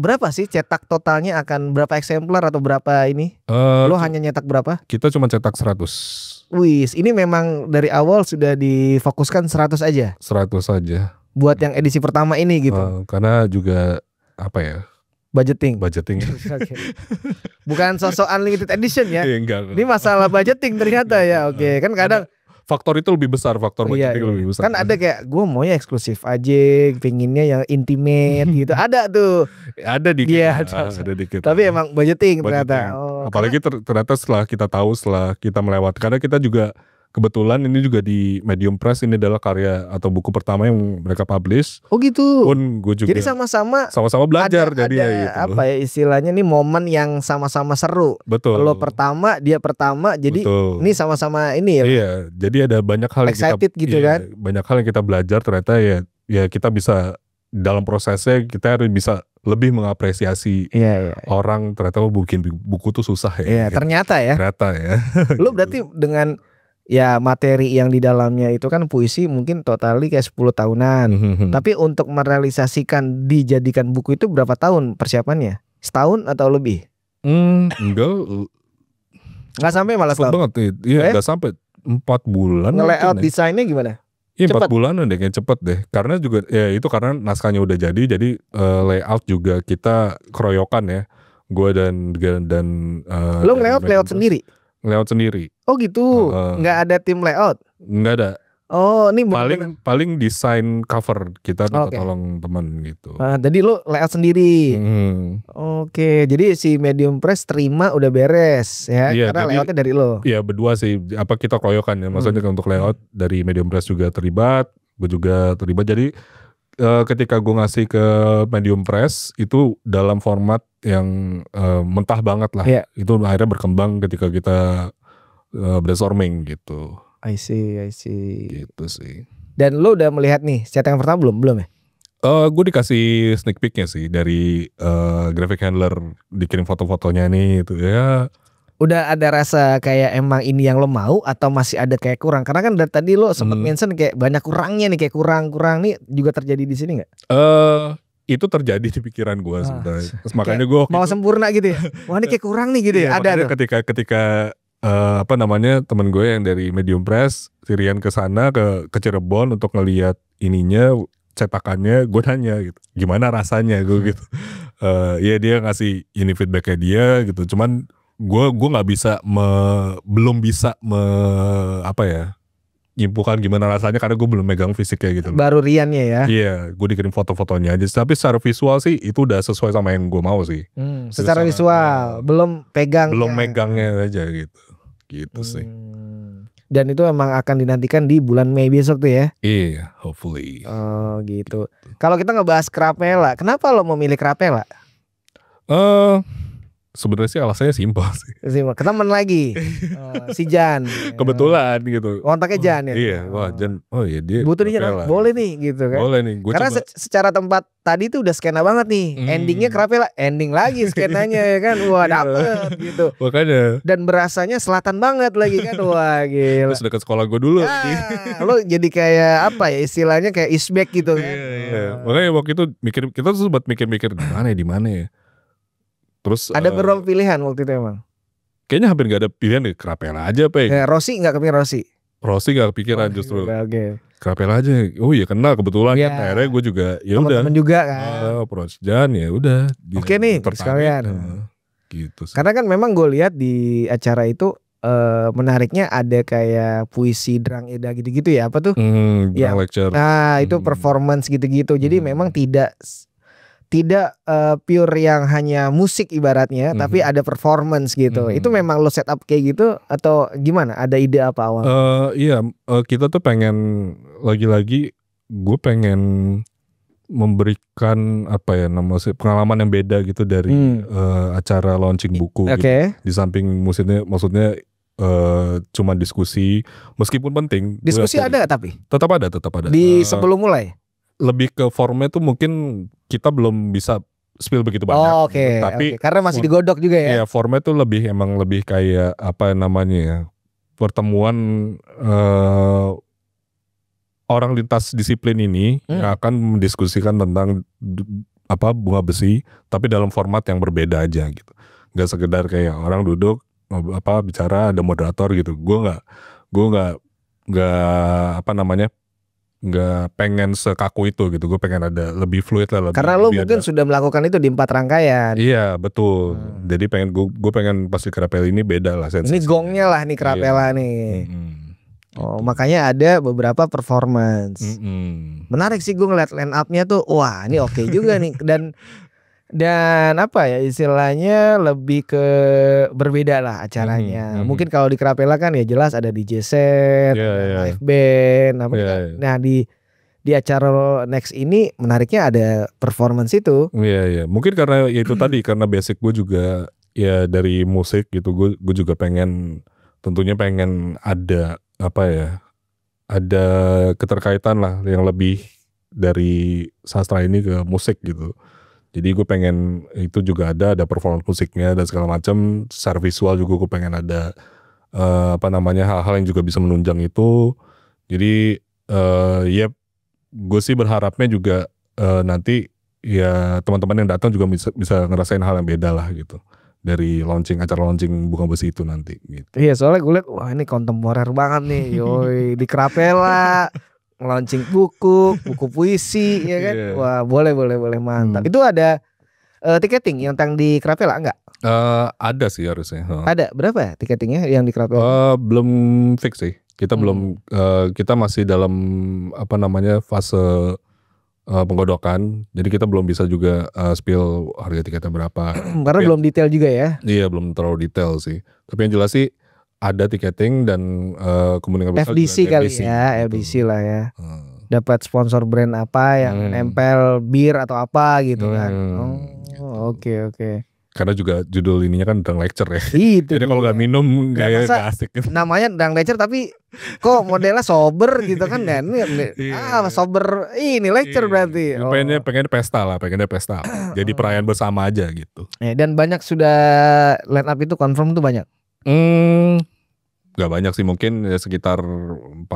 berapa sih cetak totalnya, akan berapa eksemplar atau berapa ini? Lo hanya nyetak berapa? Kita cuma cetak 100. Wih, ini memang dari awal sudah difokuskan 100 aja. 100 aja. Buat yang edisi pertama ini gitu. Karena juga apa ya? Budgeting. Bukan sosok unlimited edition ya. Enggak. Ini masalah budgeting ternyata ya. Oke, kan kadang faktor itu lebih besar, budgeting lebih besar. Kan ada kayak gue maunya eksklusif aja, pengennya yang intimate gitu. Ada tuh. Ada dikit. Iya, ada dikit. Tapi emang budgeting ternyata. Apalagi ternyata setelah kita melewati, karena kita juga kebetulan ini juga di Medium Press, ini adalah karya atau buku pertama yang mereka publish. Oh gitu. Gue juga. Jadi sama-sama belajar ada gitu. Apa ya istilahnya nih, momen yang sama-sama seru. Betul. Lo pertama, dia pertama, jadi ini sama-sama ini ya. Iya, jadi ada banyak hal yang excited gitu kan. Banyak hal yang kita belajar, ternyata ya kita bisa dalam prosesnya kita harus bisa lebih mengapresiasi orang, ternyata bikin buku tuh susah ya. Iya, gitu. Ternyata ya. Lo berarti dengan materi yang di dalamnya itu kan puisi, mungkin totali kayak 10 tahunan. Tapi untuk merealisasikan dijadikan buku itu berapa tahun persiapannya? Setahun atau lebih? Enggak sampai, malah setahun. Banget iya, enggak sampai 4 bulan. Nge-layout desainnya gimana? Iya, 4 bulan deh, kayak cepet deh. Karena juga ya itu karena naskahnya udah jadi layout juga kita keroyokan ya. Gue dan lo nge-layout sendiri? Layout sendiri. Oh gitu. Nggak ada tim layout? Nggak ada. Oh, ini paling desain cover kita tolong teman gitu. Jadi lo layout sendiri. Oke, jadi si Medium Press terima udah beres ya, karena layoutnya dari lo. Iya, berdua sih. Kita koyokan ya. Maksudnya untuk layout dari Medium Press juga terlibat, gue juga terlibat. Jadi ketika gue ngasih ke medium press itu dalam format yang mentah banget lah. Itu akhirnya berkembang ketika kita brainstorming gitu. I see. Gitu sih. Dan lo udah melihat nih cetak yang pertama belum ya? Gue dikasih sneak peeknya sih dari graphic handler, dikirim foto-fotonya nih itu ya. Udah ada rasa kayak emang ini yang lo mau atau masih ada kayak kurang? Karena kan dari tadi lo sempat mention kayak banyak kurangnya nih, kayak kurang nih juga terjadi di sini nggak? Itu terjadi di pikiran gue sebenarnya. Makanya gue mau sempurna gitu ya. Wah ini kayak kurang nih gitu ya. Ada tuh. Ketika teman gue yang dari medium press Sirian ke sana ke Cirebon untuk ngelihat ininya cetakannya, gue nanya gitu gimana rasanya gue gitu. Ya dia ngasih ini feedbacknya dia gitu. Cuman gue nggak bisa belum bisa nyimpulkan gimana rasanya karena gue belum megang fisiknya gitu. Baru Riannya ya. Iya, gue dikirim foto-fotonya aja. Tapi secara visual sih itu udah sesuai sama yang gue mau sih. Secara visual, belum megangnya aja gitu. Gitu sih. Dan itu emang akan dinantikan di bulan Mei besok tuh ya. Iya, hopefully. Oh gitu. Kalau kita ngebahas Krapela, kenapa lo memilih Krapela? Sebenarnya sih alasannya simpel sih. Teman lagi, si Jan. Kebetulan gitu. Kontaknya Jan ya. Iya, wah Jan. Oh iya dia. Butuh nih Jan, boleh nih gitu kan. Boleh nih. Karena secara tempat tadi tuh udah skena banget nih. Endingnya Krapela, ending lagi skenanya ya kan. Wah dapet gitu. Makanya. Dan berasanya selatan banget lagi kan. Wah gila. Terus dekat sekolah gue dulu. Lo jadi kayak apa ya istilahnya kayak isbek gitu kan. Iya. Makanya waktu itu kita tuh sempat mikir-mikir di mana ya. Terus ada beberapa pilihan waktu itu emang. Kayaknya hampir gak ada pilihan deh. Krapela aja apa ya? Rossi gak kepikiran Rossi? Rossi gak kepikiran justru. Okay. Krapela aja. Oh iya kenal kebetulan kan. Akhirnya gue juga ya udah. Temen juga kan. Approach Jan ya udah. Oke nih sekalian. Gitu sih. Karena kan memang gue lihat di acara itu menariknya ada kayak puisi Drang Eda gitu-gitu ya. Apa tuh? Ya. Lecture. Nah itu performance gitu-gitu. Jadi memang tidak pure yang hanya musik ibaratnya, tapi ada performance gitu. Itu memang lo setup kayak gitu atau gimana? Ada ide apa awal? Iya, kita tuh pengen lagi-lagi gue pengen memberikan pengalaman yang beda gitu dari acara launching buku. Gitu. Di samping maksudnya cuma diskusi, meskipun penting. Diskusi ada gak tapi? Tetap ada. Di sebelum mulai? Lebih ke formnya tuh mungkin kita belum bisa spill begitu banyak. Oh, oke. Tapi karena masih digodok juga ya. Iya, formnya tuh lebih kayak apa namanya ya? Pertemuan orang lintas disiplin ini yang akan mendiskusikan tentang bunga besi tapi dalam format yang berbeda aja gitu. Gak sekedar kayak orang duduk bicara ada moderator gitu. Gue nggak nggak pengen sekaku itu gitu. Gue pengen ada lebih fluid lah. Karena lo mungkin sudah melakukan itu di 4 rangkaian. Iya betul. Jadi gue pengen pasti Krapela ini beda lah. Ini gongnya lah nih Krapela nih. Oh makanya ada beberapa performance. Menarik sih gue ngeliat line up-nya tuh. Wah ini oke juga nih. Dan apa ya istilahnya lebih ke berbeda lah acaranya. Mungkin kalau di Krapela kan ya jelas ada DJ set, live band. Nah di acara next ini menariknya ada performance itu. Iya. Mungkin karena ya itu tadi karena basic gue juga ya dari musik gitu. Gue juga tentunya pengen ada ada keterkaitan lah yang lebih dari sastra ini ke musik gitu. Jadi gue pengen itu juga ada performance musiknya dan segala macam. Secara visual juga gue pengen ada hal-hal yang juga bisa menunjang itu. Jadi ya gue sih berharapnya juga nanti ya teman-teman yang datang juga bisa ngerasain hal yang beda lah gitu dari acara launching Bunga Besi itu nanti gitu. Iya soalnya gue liat wah ini kontemporer banget nih yoi di Krapela. Launching buku puisi ya kan. Wah boleh mantap. Itu ada tiketing yang di Krapela enggak? Ada sih harusnya. Ada berapa ya tiketingnya yang di Krapela? Belum fix sih. Kita belum kita masih dalam fase penggodokan. Jadi kita belum bisa juga spill harga tiketnya berapa. Karena belum detail juga ya. Iya belum terlalu detail sih. Tapi yang jelas sih ada tiketing dan kemungkinan besar FDC kali ya, FDC lah ya. dapat sponsor brand apa yang nempel bir atau apa gitu kan. Oke. Karena juga judul ininya kan Drunk Lecture ya. Itu jadi kalau nggak minum gak asik. Namanya Drunk Lecture tapi kok modelnya sober gitu kan. Dan sober ini lecture berarti. Pengennya pesta lah. Jadi perayaan bersama aja gitu. Dan banyak sudah line up itu confirm tuh banyak. Gak banyak sih, mungkin ya sekitar 40%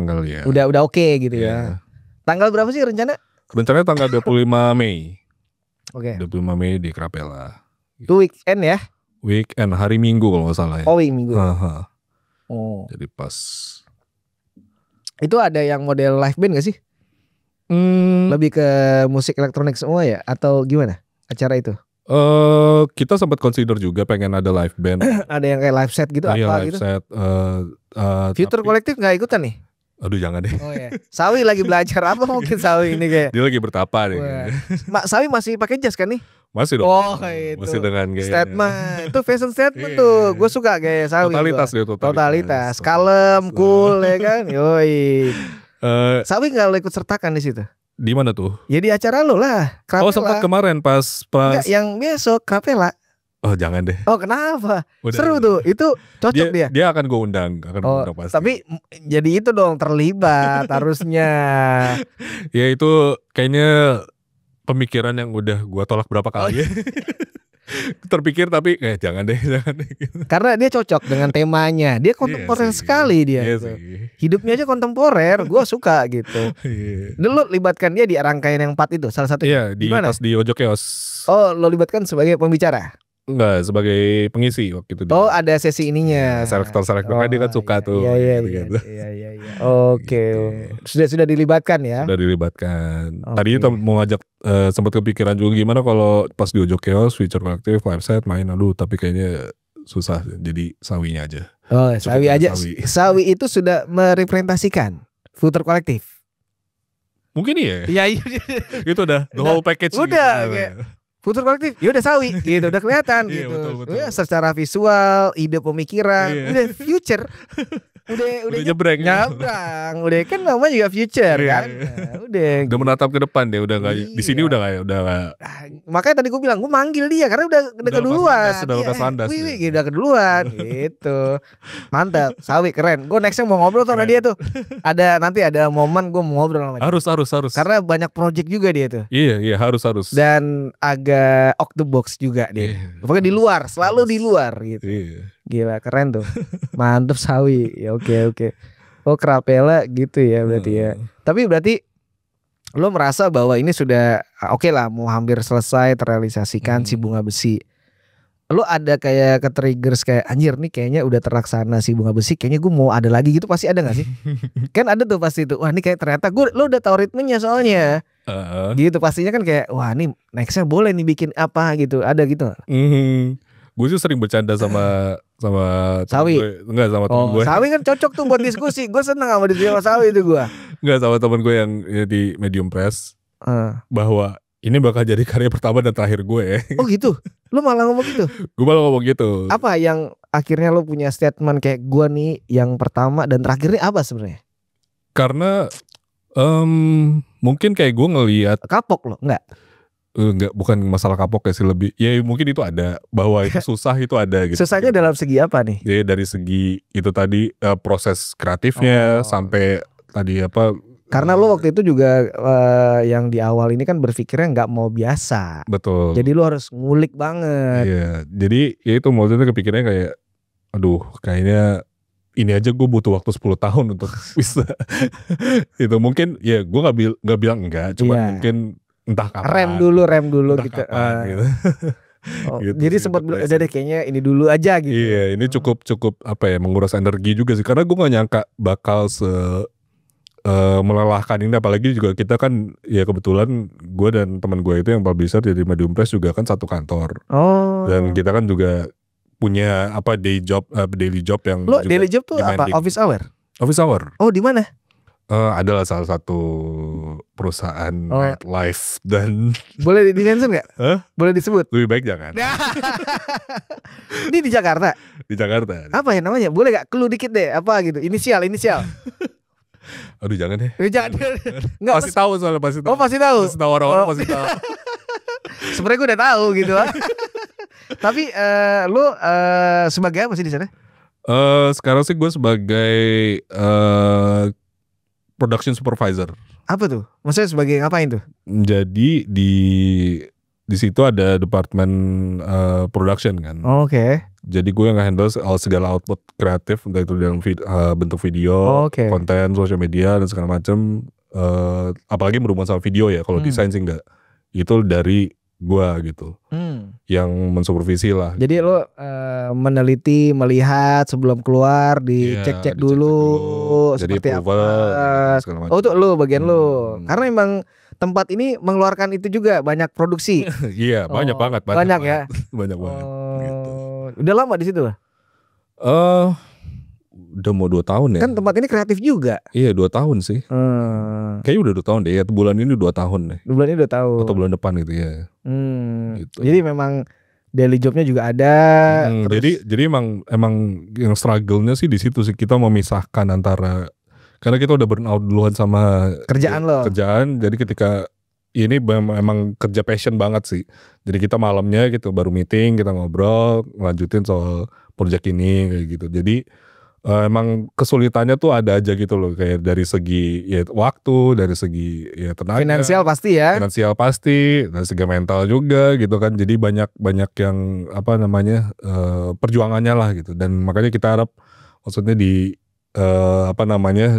kali ya. Udah oke gitu ya. Tanggal berapa sih rencana? Rencananya tanggal 25 Mei. Oke. 25 Mei di Krapela. Itu weekend ya? Weekend, hari Minggu kalau nggak salah ya. Oh, Minggu. Jadi pas. Itu ada yang model live band gak sih? Lebih ke musik elektronik semua ya? Atau gimana acara itu? Kita sempat consider juga pengen ada live band. Ada yang kayak live set gitu apa live gitu? Set, Future Collective gak ikutan nih? Aduh jangan deh. Oh ya. Sawi lagi belajar apa mungkin Sawi ini kayak. Dia lagi bertapa deh. Sawi masih pakai jas kan nih? Masih dong. Oh itu. Masih dengan gaya. Statement. Itu fashion statement tuh. Gue suka gaya Sawi. Totalitas. Kalem, cool ya kan. Yoi. Sawi nggak ikut sertakan di situ. Di mana tuh? Ya di acara lo lah. Krapela. Oh sempat kemarin pas. Enggak, yang besok Krapela. Oh jangan deh. Oh kenapa? Seru tuh. Itu cocok dia. Dia akan gue undang. Undang pasti. Tapi jadi itu dong terlibat harusnya. Ya itu kayaknya pemikiran yang udah gue tolak berapa kali. Terpikir tapi jangan deh. Karena dia cocok dengan temanya. Dia kontemporer sekali dia. Hidupnya aja kontemporer. Gue suka gitu. Dulu libatkan dia di rangkaian yang 4 itu. Salah satu. Iya pas di Ojo Keos. Oh lo libatkan sebagai pembicara? Enggak, sebagai pengisi waktu itu. Oh ada sesi ininya. Selektor kan dia kan suka tuh. Iya. Oke. Sudah dilibatkan ya? Sudah dilibatkan. Tadinya mau ngajak sempat kepikiran juga gimana kalau pas di Ojo Keos Future Collective live set main tapi kayaknya susah jadi Sawinya aja. Oh Sawi aja. Sawi itu sudah merepresentasikan Future Collective. Mungkin iya. Iya. Itu udah the whole package. Udah gitu. Future Collective, ya udah Sawi, gitu udah kelihatan gitu. Betul. Ya, secara visual, ide pemikiran, udah future, udah nyebrang, udah kan namanya juga future kan. Udah menatap ke depan deh, udah nggak di sini udah nggak. Makanya tadi gue bilang gue manggil dia karena udah keduluan. Sudah lepas landas. Udah keduluan, gitu. Mantap, Sawi keren. Gue nextnya mau ngobrol sama dia tuh. Nanti ada momen gue mau ngobrol sama dia. Harus. Karena banyak project juga dia tuh. Iya harus. Dan agak off the box juga dia. Pokoknya di luar, selalu di luar gitu. Gila keren tuh. Mantep Sawi. Ya oke. Oh Krapela gitu ya berarti ya. Tapi berarti lo merasa bahwa ini sudah oke lah mau hampir selesai terrealisasikan si Bunga Besi. Lo ada kayak ke-triggers kayak anjir nih kayaknya udah terlaksana si Bunga Besi, kayaknya gue mau ada lagi gitu, pasti ada gak sih? Kan ada tuh pasti tuh. Wah ini kayak ternyata lo udah tahu ritmenya soalnya. Gitu pastinya kan kayak wah nih nextnya boleh nih bikin apa gitu, ada gitu. Gue sih sering bercanda sama Sawi. Enggak sama temen gue. Sawi kan cocok tuh buat diskusi. Gue seneng sama diskusi sama Sawi itu gue. Enggak, sama temen gue yang di Medium Press. Bahwa ini bakal jadi karya pertama dan terakhir gue. Oh gitu? Lo malah ngomong gitu? Gue malah ngomong gitu. Apa yang akhirnya lo punya statement kayak gue nih yang pertama dan terakhir ini apa sebenarnya? Karena mungkin kayak gue ngelihat kapok lo, enggak, bukan masalah kapok ya sih, lebih ya mungkin itu ada bahwa itu susah itu ada gitu. Susahnya dalam segi apa nih? Ya dari segi itu tadi proses kreatifnya sampai tadi apa? Karena lo waktu itu juga yang di awal ini kan berpikirnya nggak mau biasa. Betul. Jadi lo harus ngulik banget. Iya. Jadi ya itu maksudnya kepikirannya kayak, aduh kayaknya ini aja gue butuh waktu 10 tahun untuk bisa. Itu mungkin ya gue nggak bilang enggak, cuma mungkin entah kapan. Rem dulu gitu. Gitu. Gitu jadi sempat bilang aja deh kayaknya ini dulu aja gitu. Iya, ini cukup apa ya, menguras energi juga sih, karena gue gak nyangka bakal melelahkan ini, apalagi juga kita kan ya kebetulan gue dan teman gue itu yang publisher jadi Medium Press juga kan satu kantor. Dan kita kan juga punya apa daily job yang lo daily job tuh demanding. Apa office hour? Oh di mana? Adalah salah satu perusahaan nightlife dan boleh disensor nggak? Boleh disebut? Lebih baik jangan. Ini di Jakarta. Di Jakarta. Apa ya namanya? Boleh nggak? Clue dikit deh. Apa gitu? Inisial. Aduh jangan deh. Jangan. Enggak. Pasti tahu soalnya pasti tahu. Oh pasti tahu. Pasti tahu orang-orang pasti tahu. Sebenarnya gue udah tahu gitu. Tapi lu sebagai apa sih di sana? Sekarang sih gue sebagai production supervisor. Apa tuh? Maksudnya sebagai ngapain tuh? Jadi di situ ada departemen production kan. Oke. Jadi gue yang handle segala output kreatif, entah itu dalam bentuk video, konten, sosial media dan segala macam. Apalagi berhubungan sama video ya. Kalau desain sih enggak. Itu dari gue gitu. Yang mensupervisi lah. Jadi lo meneliti, melihat sebelum keluar, dicek-cek dulu seperti apa. Oh tuh lo bagian lo. Karena emang tempat ini mengeluarkan itu juga banyak produksi. Iya banyak banget. Banyak ya. Banyak banget. Gitu. Udah lama di situ lah. Udah mau 2 tahun ya. Kan tempat ini kreatif juga. Iya 2 tahun sih. Kayaknya udah 2 tahun deh. Ya bulan ini 2 tahun deh. Bulan ini 2 tahun. Atau bulan depan gitu ya. Gitu. Jadi memang daily jobnya juga ada. Jadi emang yang struggle-nya sih di situ sih, kita memisahkan antara, karena kita udah burn out duluan sama kerjaan. Jadi ketika ini memang kerja passion banget sih. Jadi kita malamnya gitu baru meeting, kita ngobrol, lanjutin soal project ini kayak gitu. Jadi emang kesulitannya tuh ada aja gitu loh, kayak dari segi ya waktu, dari segi ya tenaga, finansial pasti ya, dari segi mental juga gitu kan. Jadi banyak yang apa namanya perjuangannya lah gitu. Dan makanya kita harap maksudnya di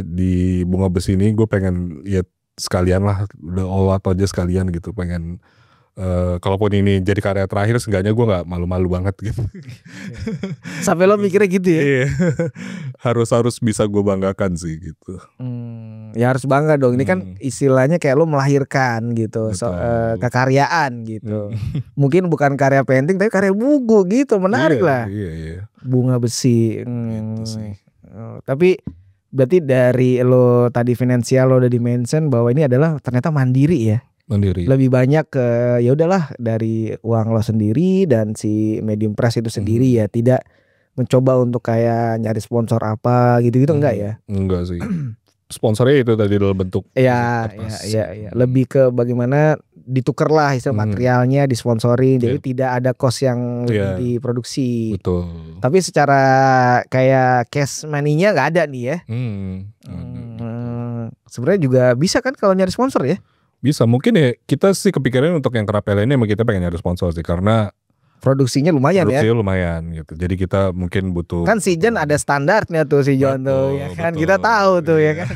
di Bunga Besi ini gue pengen ya sekalian lah, udah all out aja sekalian gitu, pengen kalaupun ini jadi karya terakhir, seenggaknya gue nggak malu-malu banget gitu. Sampai lo mikirnya gitu ya? Iya. harus bisa gue banggakan sih gitu. Ya harus bangga dong. Ini kan istilahnya kayak lo melahirkan gitu, kekaryaan gitu. Mungkin bukan karya painting tapi karya buku gitu, menarik lah. Iya. Bunga Besi. Gitu sih. Tapi berarti dari lo tadi finansial lo udah di-mention bahwa ini adalah ternyata mandiri ya. Mandiri. Lebih banyak ke ya udahlah dari uang lo sendiri dan si Medium Press itu sendiri ya, tidak mencoba untuk kayak nyari sponsor apa gitu-gitu enggak ya? Enggak sih. Sponsornya itu tadi dalam bentuk ya. Lebih ke bagaimana ditukar lah istilah materialnya, disponsorin. Jadi tidak ada cost yang diproduksi. Betul. Tapi secara kayak cash money-nya nggak ada nih ya. Sebenarnya juga bisa kan kalau nyari sponsor ya? Bisa, mungkin ya kita sih kepikiran untuk yang Kerapela ini emang kita pengen nyari sponsor sih, karena produksinya lumayan lumayan gitu. Jadi kita mungkin butuh. Kan si Jan ada standarnya tuh si John tuh ya kan. Betul. Kita tahu tuh ya kan.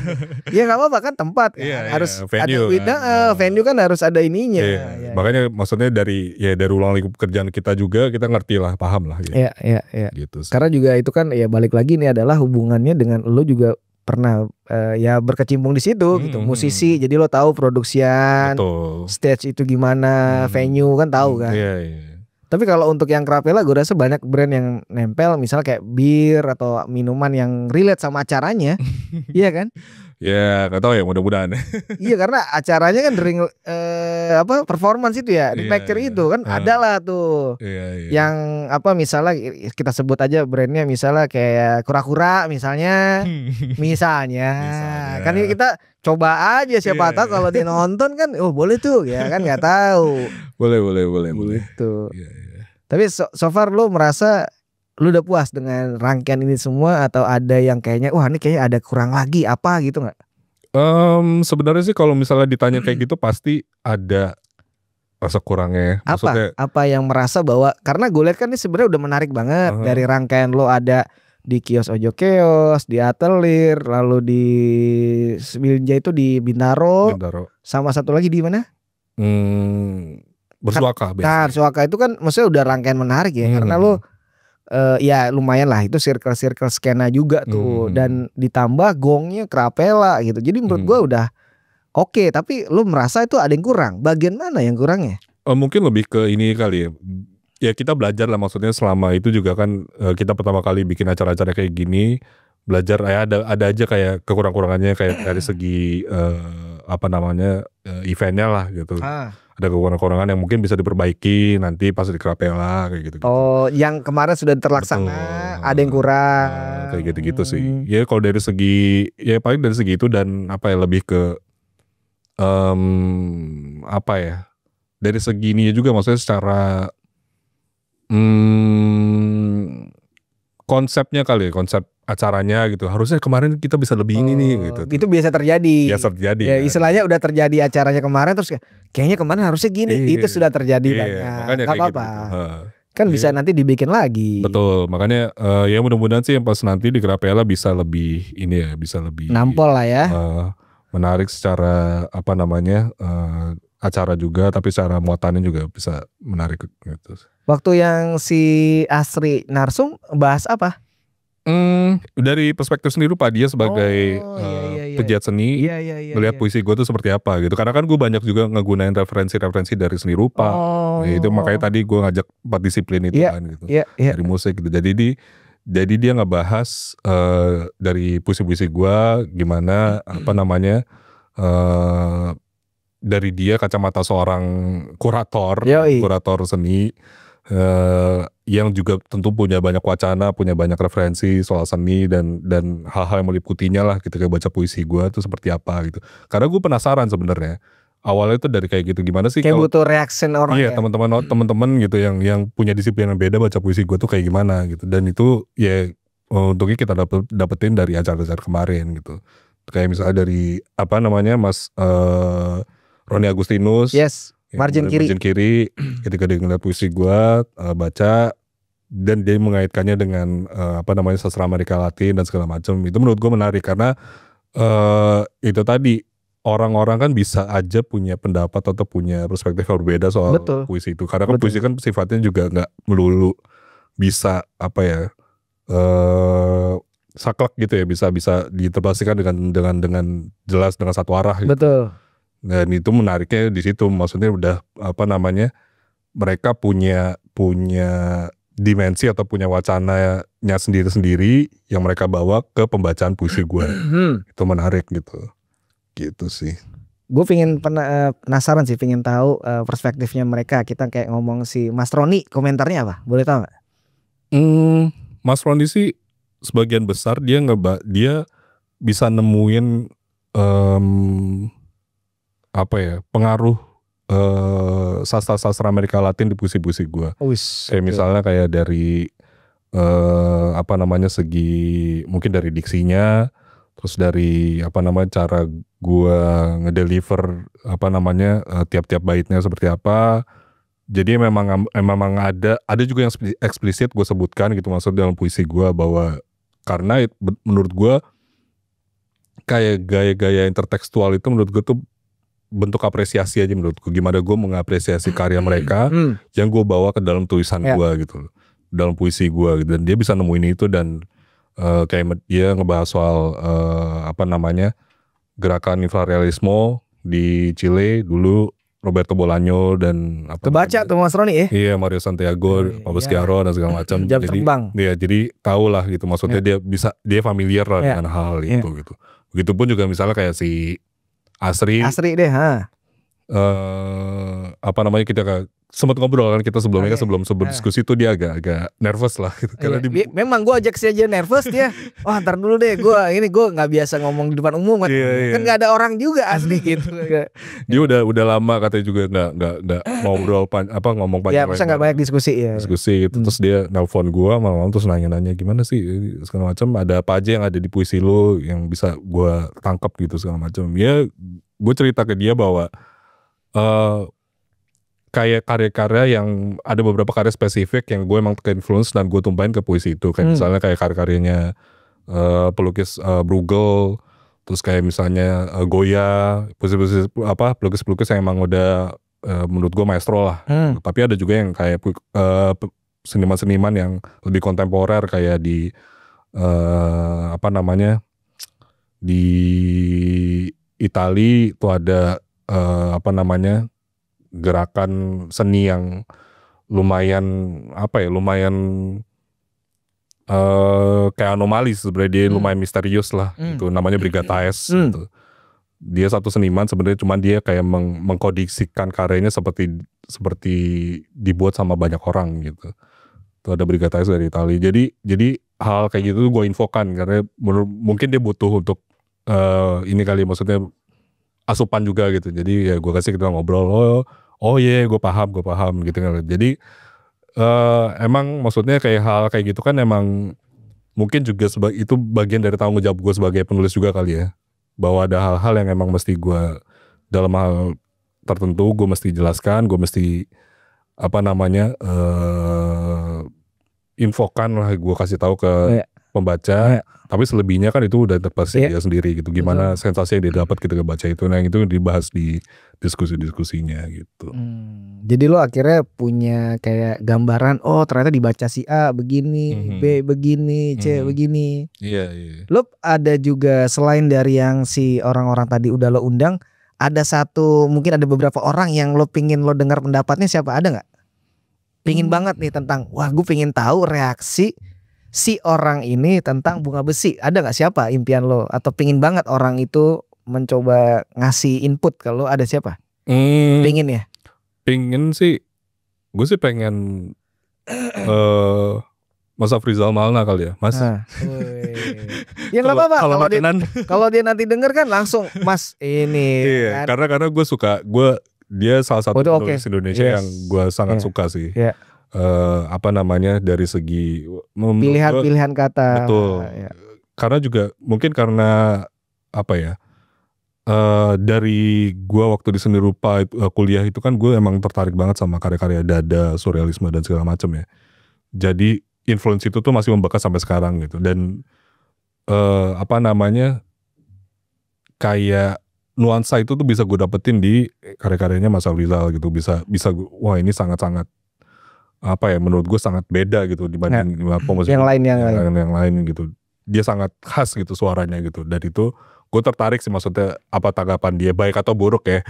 Ya nggak apa-apa kan tempat kan. Harus venue, ada venue kan harus ada ininya. Ya. Makanya maksudnya dari ulang lingkup pekerjaan kita juga kita ngerti lah, paham lah. Iya. Gitu. Karena juga itu kan ya balik lagi nih adalah hubungannya dengan lo juga pernah ya berkecimpung di situ gitu, musisi, jadi lo tahu produksian, stage itu gimana, venue kan tahu kan. Iya. Tapi kalau untuk yang Kerapela gue rasa banyak brand yang nempel, misalnya kayak bir atau minuman yang relate sama acaranya, iya kan? Ya gak tahu ya, mudah-mudahan. Iya karena acaranya kan during performance itu ya, di factory itu kan ada lah tuh. Yang misalnya kita sebut aja brandnya misalnya kayak kura-kura misalnya. Kan kita coba aja, siapa tahu kalau dia nonton kan boleh tuh ya kan, nggak tahu. Boleh. Gitu. Tapi so far lo merasa lu udah puas dengan rangkaian ini semua atau ada yang kayaknya wah ini kayaknya ada kurang lagi apa gitu nggak? Sebenarnya sih kalau misalnya ditanya kayak gitu pasti ada rasa kurangnya. Maksudnya, apa yang merasa bahwa karena gue lihat kan ini sebenarnya udah menarik banget dari rangkaian lo ada di kios Ojo Keos, di Atelier, lalu di Sebilja itu di Bintaro. Sama satu lagi di mana? Bersuaka. Bersuaka itu kan maksudnya udah rangkaian menarik ya karena lo ya lumayan lah itu circle skena juga tuh dan ditambah gongnya Kerapela gitu. Jadi menurut gue udah oke, tapi lu merasa itu ada yang kurang. Bagian mana yang kurangnya? Mungkin lebih ke ini kali ya. Ya kita belajar lah, maksudnya selama itu juga kan kita pertama kali bikin acara-acara kayak gini, belajar ya ada aja kayak kekurang-kurangannya kayak dari segi eventnya lah gitu. ada kekurangan-kekurangan yang mungkin bisa diperbaiki nanti pas di Kerapela kayak gitu. Oh, yang kemarin sudah terlaksana, ada yang kurang. Kayak gitu-gitu sih. Ya kalau dari segi, ya paling dari segi itu dan apa ya lebih ke apa ya? Dari segi ini juga maksudnya secara konsepnya kali ya, konsep acaranya gitu. Harusnya kemarin kita bisa lebih ini nih gitu. Itu biasa terjadi. Biasa terjadi. Ya, kan. istilahnya udah terjadi acaranya kemarin terus kayaknya kemarin harusnya gini. Itu sudah terjadi banyak. Makanya Gak apa-apa. Gitu. Kan bisa nanti dibikin lagi. Betul. Makanya ya mudah-mudahan sih yang pas nanti di Kerapela bisa lebih ini ya, bisa lebih nampol lah ya. Menarik secara apa namanya acara juga, tapi secara muatannya juga bisa menarik gitu. Waktu yang si Asri narsum bahas apa? Dari perspektif seni rupa dia sebagai pegiat seni, melihat puisi gue tuh seperti apa gitu. Karena kan gue banyak juga ngegunain referensi-referensi dari seni rupa. Itu makanya tadi gue ngajak 4 disiplin itu kan gitu. Dari musik gitu. Jadi dia ngebahas dari puisi-puisi gue gimana apa namanya dari dia kacamata seorang kurator seni. Yang juga tentu punya banyak wacana, punya banyak referensi soal seni dan hal-hal yang meliputinya lah ketika baca puisi gue tuh seperti apa gitu. Karena gue penasaran sebenarnya awalnya itu dari kayak gitu gimana sih? Kayak butuh reaction orang. Iya teman-teman gitu yang punya disiplin yang beda baca puisi gue tuh kayak gimana gitu. Dan itu ya untungnya kita dapetin dari acara-acara kemarin gitu. Kayak misalnya dari apa namanya Mas Roni Agustinus. Yes. Margin kiri ketika dia ngeliat puisi gue baca dan dia mengaitkannya dengan apa namanya sastra Amerika Latin dan segala macam, itu menurut gue menarik karena itu tadi orang-orang kan bisa aja punya pendapat atau punya perspektif yang berbeda soal puisi itu karena kan puisi kan sifatnya juga nggak melulu bisa apa ya saklek gitu ya, bisa diterjemahkan dengan jelas dengan satu arah gitu. Betul. Dan itu menariknya di situ, maksudnya udah apa namanya mereka punya dimensi atau punya wacananya sendiri-sendiri yang mereka bawa ke pembacaan puisi gue. Itu menarik gitu sih. Gue penasaran sih, pengen tahu perspektifnya mereka. Kita kayak ngomong si Mas Roni, komentarnya apa? Boleh tahu nggak? Mas Roni sih sebagian besar dia bisa nemuin apa ya pengaruh sastra Amerika Latin di puisi-puisi gue. Kayak misalnya kayak dari apa namanya segi mungkin dari diksinya, terus dari apa namanya cara gue ngedeliver apa namanya tiap-tiap baitnya seperti apa. Jadi memang ada juga yang eksplisit gue sebutkan gitu maksud dalam puisi gue bahwa karena menurut gue kayak gaya-gaya intertekstual itu menurut gue tuh bentuk apresiasi aja menurutku, gimana gue mengapresiasi karya mereka yang gue bawa ke dalam tulisan gue gitu, dalam puisi gue gitu. Dan dia bisa nemuin itu dan kayak dia ngebahas soal apa namanya gerakan infrarealisme di Chile dulu, Roberto Bolaño dan apa kebaca tuh Mas Roni ya? Iya, Mario Santiago, Pablo Schiaro dan segala macam. Jadi tahu lah gitu, maksudnya dia familiar lah dengan hal itu gitu. Begitupun juga misalnya kayak si Asri deh, apa namanya kita sempat ngobrol kan kita sebelumnya sebelum diskusi itu dia agak nervous lah gitu. Karena memang gue ajak saja nervous dia. Wah ntar dulu deh gue nggak biasa ngomong di depan umum kan. Kan nggak ada orang juga asli gitu. Dia udah lama katanya juga nggak ngobrol ngomong panjang. Ya masa nggak banyak diskusi gitu. Terus dia nelpon gue malam terus nanya gimana sih segala macam, ada apa aja yang ada di puisi lo yang bisa gue tangkap gitu segala macam. Ya gue cerita ke dia bahwa kayak karya-karya yang ada beberapa karya spesifik yang gue emang ke-influence dan gue tumpahin ke puisi itu. Kayak misalnya kayak karya-karyanya pelukis Bruegel, terus kayak misalnya Goya, pelukis-pelukis yang emang udah menurut gue maestro lah. Tapi ada juga yang kayak seniman-seniman yang lebih kontemporer kayak di apa namanya di Itali itu ada apa namanya gerakan seni yang lumayan kayak anomali sebenarnya, dia lumayan misterius lah gitu, namanya Brigataes gitu. dia satu seniman sebenarnya, cuman dia kayak mengkodiksikan karyanya seperti dibuat sama banyak orang gitu. Itu ada Brigata S dari Itali. Jadi hal kayak gitu gue infokan karena mungkin dia butuh untuk ini kali, maksudnya asupan juga gitu. Jadi ya gue kasih, kita ngobrol, oh iya gue paham gitu kan. Jadi emang maksudnya kayak hal kayak gitu kan emang mungkin juga itu bagian dari tanggung jawab gue sebagai penulis juga kali ya, bahwa ada hal-hal yang emang mesti gue dalam hal tertentu gue mesti jelaskan, gue mesti infokan lah, gue kasih tahu ke pembaca. Tapi selebihnya kan itu udah terpaksa dia sendiri gitu, gimana sensasi yang dia dapat ketika baca itu. Nah itu dibahas di diskusi-diskusinya gitu. Jadi lo akhirnya punya kayak gambaran, oh ternyata dibaca si A begini, B begini, C begini. Iya. Lo ada juga selain dari yang si orang-orang tadi udah lo undang, ada mungkin ada beberapa orang yang lo pingin lo dengar pendapatnya, siapa, ada nggak? Pingin banget nih tentang, wah gue pingin tahu reaksi si orang ini tentang Bunga Besi. Ada nggak, siapa impian lo? Atau pingin banget orang itu mencoba ngasih input, kalau ada siapa? Pingin ya? Pingin sih, gue sih pengen Mas Afrizal Malna kali ya, Mas. Ya nggak apa-apa. Kalau dia nanti denger kan langsung, Mas ini. Iya, kan? karena gue suka, dia salah satu penulis Indonesia yang gue sangat suka sih. Dari segi pilihan kata. Betul. Karena juga mungkin karena dari gue waktu di seni rupa kuliah itu kan gue emang tertarik banget sama karya-karya Dada, surrealisme dan segala macam ya. Jadi influence itu tuh masih membekas sampai sekarang gitu. Dan kayak nuansa itu tuh bisa gue dapetin di karya-karyanya Mas Afrizal gitu. Bisa wah ini sangat-sangat menurut gue sangat beda gitu dibanding pemusik yang lain gitu. Dia sangat khas gitu suaranya gitu. Dan itu gue tertarik sih, maksudnya apa tanggapan dia, baik atau buruk ya.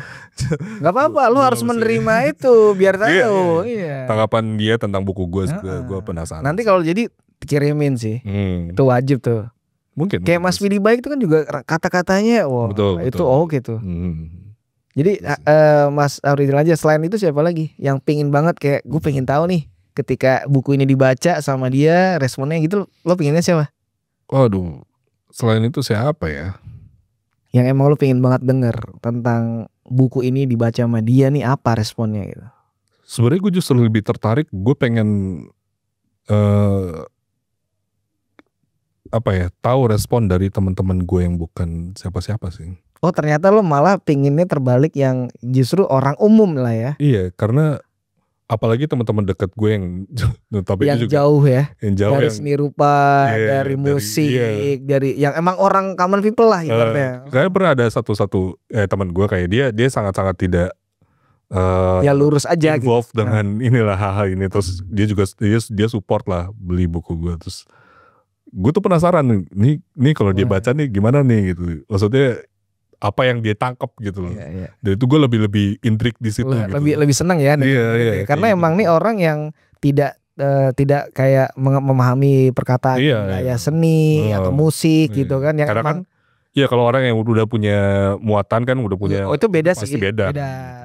Gak apa-apa, lu harus menerima itu biar tahu. Iya. Tanggapan dia tentang buku gue penasaran. Nanti kalau jadi kirimin sih, itu wajib tuh. Mungkin. Kayak Mas Widi Baik itu kan juga kata-katanya, wah itu gitu. Jadi Mas Afrizal aja, selain itu siapa lagi yang pingin banget, kayak gue pengen tahu nih ketika buku ini dibaca sama dia responnya gitu, lo pinginnya siapa? Waduh, selain itu siapa ya? Yang emang lo pengen banget denger tentang buku ini dibaca sama dia nih, apa responnya gitu? Sebenarnya gue justru lebih tertarik, gue pengen tahu respon dari teman-teman gue yang bukan siapa-siapa sih. Oh ternyata lo malah pinginnya terbalik, yang justru orang umum lah ya. Iya, karena apalagi teman-teman dekat gue yang yang juga, jauh ya, yang jauh, dari seni rupa, dari musik, dari yang emang orang common people lah ibaratnya. Saya pernah ada satu teman gue kayak dia sangat-sangat tidak ya lurus aja involved gitu dengan inilah hal-hal ini. Terus dia juga dia support lah beli buku gue. Terus gue tuh penasaran nih kalau dia baca nih gimana nih gitu. Maksudnya apa yang dia tangkap gitu loh. Dan itu gue lebih intrik di situ. Lebih senang ya. Karena emang nih orang yang tidak kayak memahami perkataan kayak seni atau musik gitu kan. Yang karena emang, kan ya kalau orang yang udah punya muatan kan udah punya. Oh itu beda sih.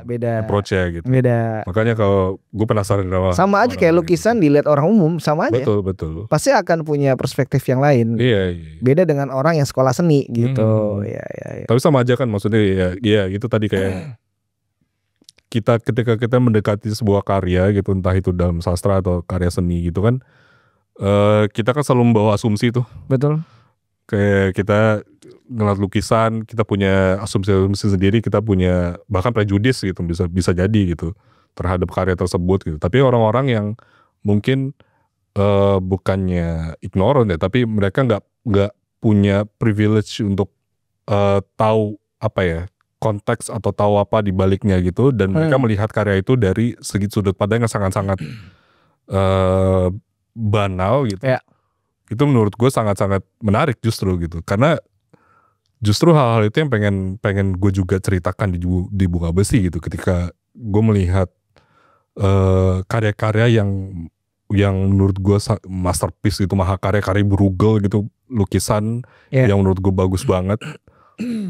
Beda approach-nya gitu. Beda. Makanya kalau gue penasaran sama aja kayak lukisan dilihat orang umum sama aja. Betul. Pasti akan punya perspektif yang lain. Iya. Beda dengan orang yang sekolah seni gitu. Iya. Tapi sama aja kan, maksudnya ya itu tadi kayak ketika kita mendekati sebuah karya gitu, entah itu dalam sastra atau karya seni gitu kan, kita kan selalu membawa asumsi tuh. Betul. Kayak kita ngeliat lukisan, kita punya asumsi sendiri, kita punya bahkan prejudis gitu, bisa jadi gitu terhadap karya tersebut gitu. Tapi orang-orang yang mungkin bukannya ignorant ya, tapi mereka nggak punya privilege untuk tahu konteks atau tahu apa di baliknya gitu, dan mereka melihat karya itu dari segi sudut pandang yang sangat-sangat banal gitu. Itu menurut gue sangat-sangat menarik justru gitu, karena justru hal-hal itu yang pengen gue juga ceritakan di Bunga Besi gitu. Ketika gue melihat karya-karya yang menurut gue masterpiece gitu, mahakarya, karya Bruegel gitu, lukisan yang menurut gue bagus banget.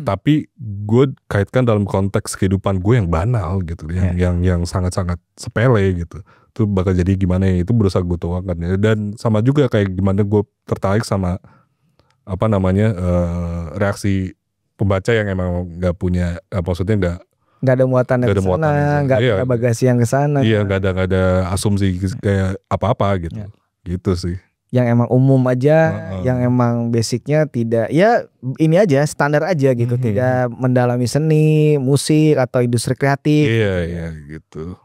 Tapi gue kaitkan dalam konteks kehidupan gue yang banal gitu, yang sangat-sangat sepele gitu. Itu bakal jadi gimana ya, itu berusaha gue tuangkan ya. Dan sama juga kayak gimana gue tertarik sama apa namanya reaksi pembaca yang emang nggak punya, maksudnya nggak ada muatan yang kesana, nggak ada bagasi yang kesana. Iya, nggak ada asumsi kayak apa-apa gitu, gitu sih. Yang emang umum aja, yang emang basicnya tidak, ya ini aja standar aja gitu, tidak mendalami seni, musik atau industri kreatif. Iya gitu.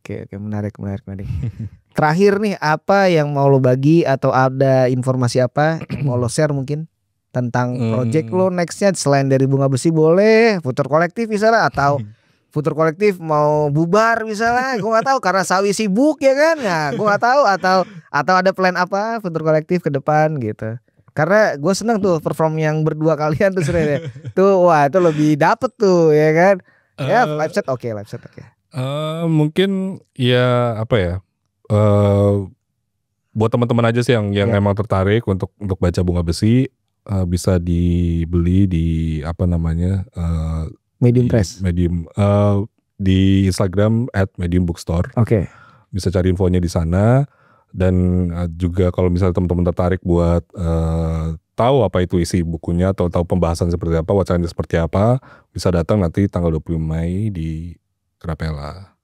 Oke, menarik. Terakhir nih, apa yang mau lo bagi atau ada informasi apa mau lo share mungkin tentang project lo nextnya selain dari Bunga Besi, boleh Futur Kolektif misalnya, atau Futur Kolektif mau bubar misalnya, gue nggak tahu karena Sawi sibuk ya kan, ya gue nggak tahu, atau ada plan apa Futur Kolektif ke depan gitu. Karena gue seneng tuh perform yang berdua kalian tuh sebenarnya tuh, wah itu lebih dapet tuh ya kan. Ya live set oke. Mungkin ya apa ya, buat teman-teman aja sih yang emang tertarik untuk baca Bunga Besi, bisa dibeli di apa namanya Medium Press, di Instagram @mediumbookstore. Oke. Bisa cari infonya di sana. Dan juga kalau misalnya teman-teman tertarik buat tahu apa itu isi bukunya atau tahu pembahasan seperti apa, wacananya seperti apa, bisa datang nanti tanggal 20 Mei di Krapela.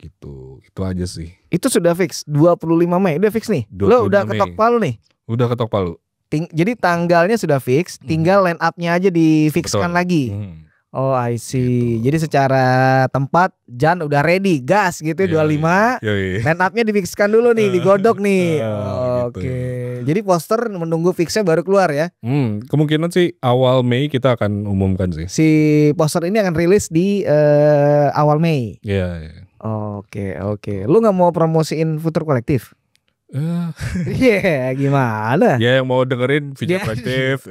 Gitu. Itu aja sih. Itu sudah fix 25 Mei udah fix nih. Lo udah ketok palu nih. Udah ketok palu. Jadi tanggalnya sudah fix, tinggal line up-nya aja difixkan lagi. Oh I see. Gitu. Jadi secara tempat Jan udah ready, gas gitu 25. Line up-nya difixkan dulu nih, digodok nih. Oke. Jadi poster menunggu fixnya baru keluar ya. Kemungkinan sih awal Mei kita akan umumkan sih. Si poster ini akan rilis di awal Mei. Iya. Oke. Lu nggak mau promosiin Futur Kolektif? Gimana? Ya yang mau dengerin Futur Kolektif.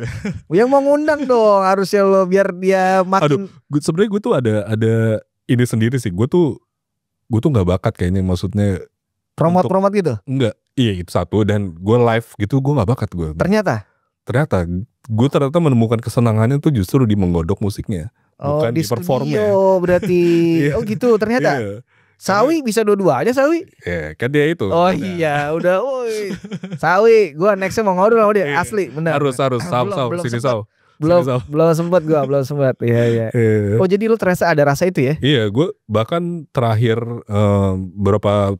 Yang mau ngundang dong harusnya lo, biar dia makin. Sebenarnya gue tuh ada ini sendiri sih. Gue tuh nggak bakat kayaknya, maksudnya promote gitu. Enggak. Iya itu satu, dan gue live gitu gue nggak bakat gue. Ternyata gue menemukan kesenangannya tuh justru di menggodok musiknya, bukan di performnya. Berarti. Oh gitu ternyata. Sawi bisa dua-duanya Sawi. Ya kan dia itu. Oh iya udah. Sawi gue nextnya mau ngobrol sama dia. Asli benar. Harus sini Saw. Belum sempat. Iya. Oh jadi lu terasa ada rasa itu ya? Iya, gue bahkan terakhir berapa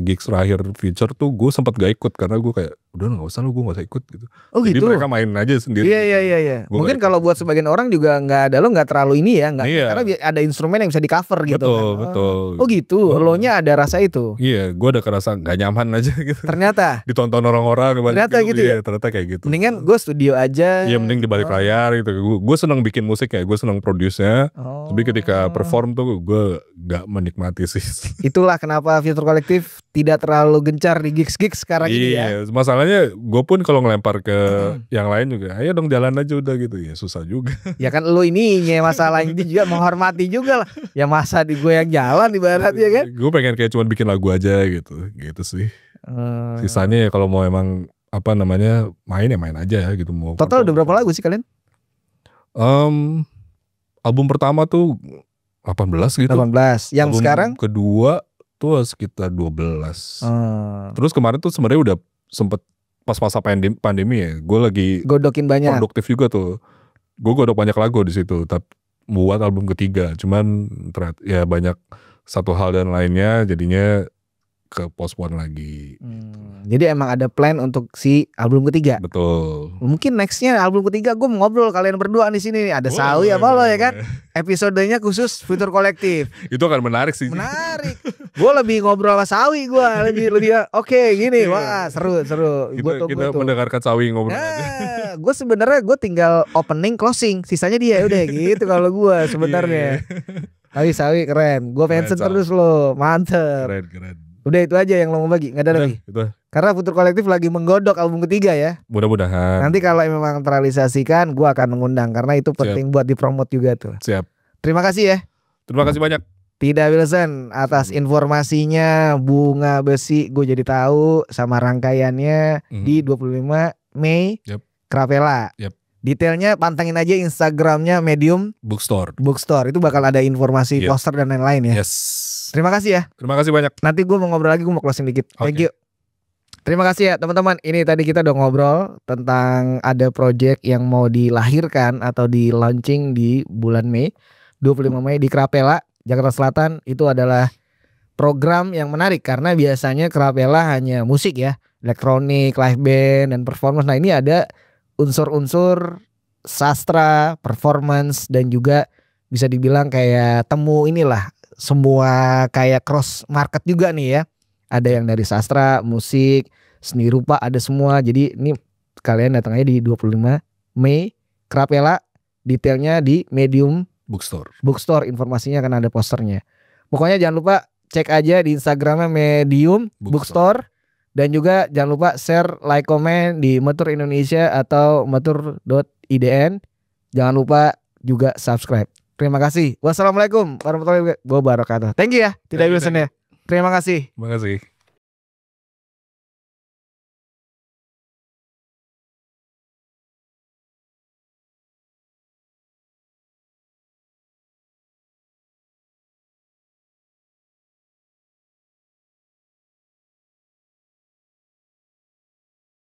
gigs terakhir feature tuh gue sempat gak ikut karena gue kayak udah nggak usah gue nggak usah ikut gitu. Oh gitu. Jadi mereka main aja sendiri. Iya. Mungkin kalau buat sebagian orang juga nggak ada, lo nggak terlalu ini ya, karena ada instrumen yang bisa di cover gitu. Betul. Oh gitu. Lo nya ada rasa itu. Iya, gue ada kerasa nggak nyaman aja gitu. Ternyata. Ditonton orang-orang. Ternyata gitu ya. Ternyata kayak gitu. Mendingan gue studio aja. Iya, mending di balik layar gitu. Gue seneng bikin musik ya, gue seneng produce-nya. Tapi ketika perform tuh gue nggak menikmati sih. Itulah kenapa Futur Kolektif tidak terlalu gencar di gigs sekarang ini ya. Iya, masalahnya gue pun kalau ngelempar ke yang lain juga, ayo dong jalan aja udah gitu ya, susah juga. Ya kan lu ininya masalah ini juga menghormati juga lah. Ya masa di gue yang jalan ibaratnya kan. Gue pengen kayak cuma bikin lagu aja gitu sih. Sisanya ya kalau mau emang apa namanya main aja gitu. Mau total udah berapa lagu sih kalian? Album pertama tuh 18 gitu. 18. Yang album sekarang? Kedua tuh sekitar 12. Terus kemarin tuh sebenarnya udah sempet pas masa pandemi ya, gue lagi godokin banyak, produktif juga tuh. Gue godok banyak lagu di situ, tapi buat album ketiga. Cuman ya banyak satu hal dan lainnya, jadinya ke postpone lagi. Jadi emang ada plan untuk si album ketiga. Betul. Mungkin nextnya album ketiga gue mau ngobrol kalian berdua di sini. Ada Sawi apa lo ya kan? Episodenya khusus Futur Kolektif. Itu akan menarik sih. Menarik. Gue lebih ngobrol sama Sawi, gue lebih oke gini. Wah seru. Kita mendengarkan Sawi ngobrol. Gue sebenarnya gue tinggal opening closing, sisanya dia udah gitu kalau gue sebenarnya. Tapi Sawi keren. Gue fans terus lo, mantep. Keren. Udah itu aja yang lo mau bagi, nggak ada lagi. Itu. Karena Futur Kolektif lagi menggodok album ketiga ya. Mudah-mudahan. Nanti kalau memang terrealisasikan, gue akan mengundang karena itu penting buat dipromot juga tuh. Siap. Terima kasih ya. Terima kasih banyak. Tidak Wilson atas informasinya. Bunga Besi gue jadi tahu sama rangkaiannya di 25 Mei. Krapela. Detailnya pantengin aja Instagramnya Medium Bookstore. Itu bakal ada informasi poster dan lain-lain ya. Yes. Terima kasih ya. Terima kasih banyak. Nanti gue mau ngobrol lagi, gue mau closing dikit. Thank you. Terima kasih ya teman-teman. Ini tadi kita udah ngobrol tentang ada project yang mau dilahirkan atau di launching di bulan Mei, 25 Mei di Krapela, Jakarta Selatan. Itu adalah program yang menarik karena biasanya Krapela hanya musik ya, elektronik, live band dan performance. Nah, ini ada unsur-unsur sastra, performance dan juga bisa dibilang kayak temu inilah semua kayak cross market juga nih ya. Ada yang dari sastra, musik, seni rupa, ada semua. Jadi ini kalian datang aja di 25 Mei Krapela. Detailnya di Medium Bookstore. Informasinya akan ada posternya. Pokoknya jangan lupa cek aja di Instagramnya Medium Bookstore. Dan juga jangan lupa share, like, komen di Metur Indonesia atau metur.idn. Jangan lupa juga subscribe. Terima kasih. Wassalamualaikum warahmatullahi wabarakatuh. Thank you ya. Tidak bisa ya. Terima kasih. Terima kasih.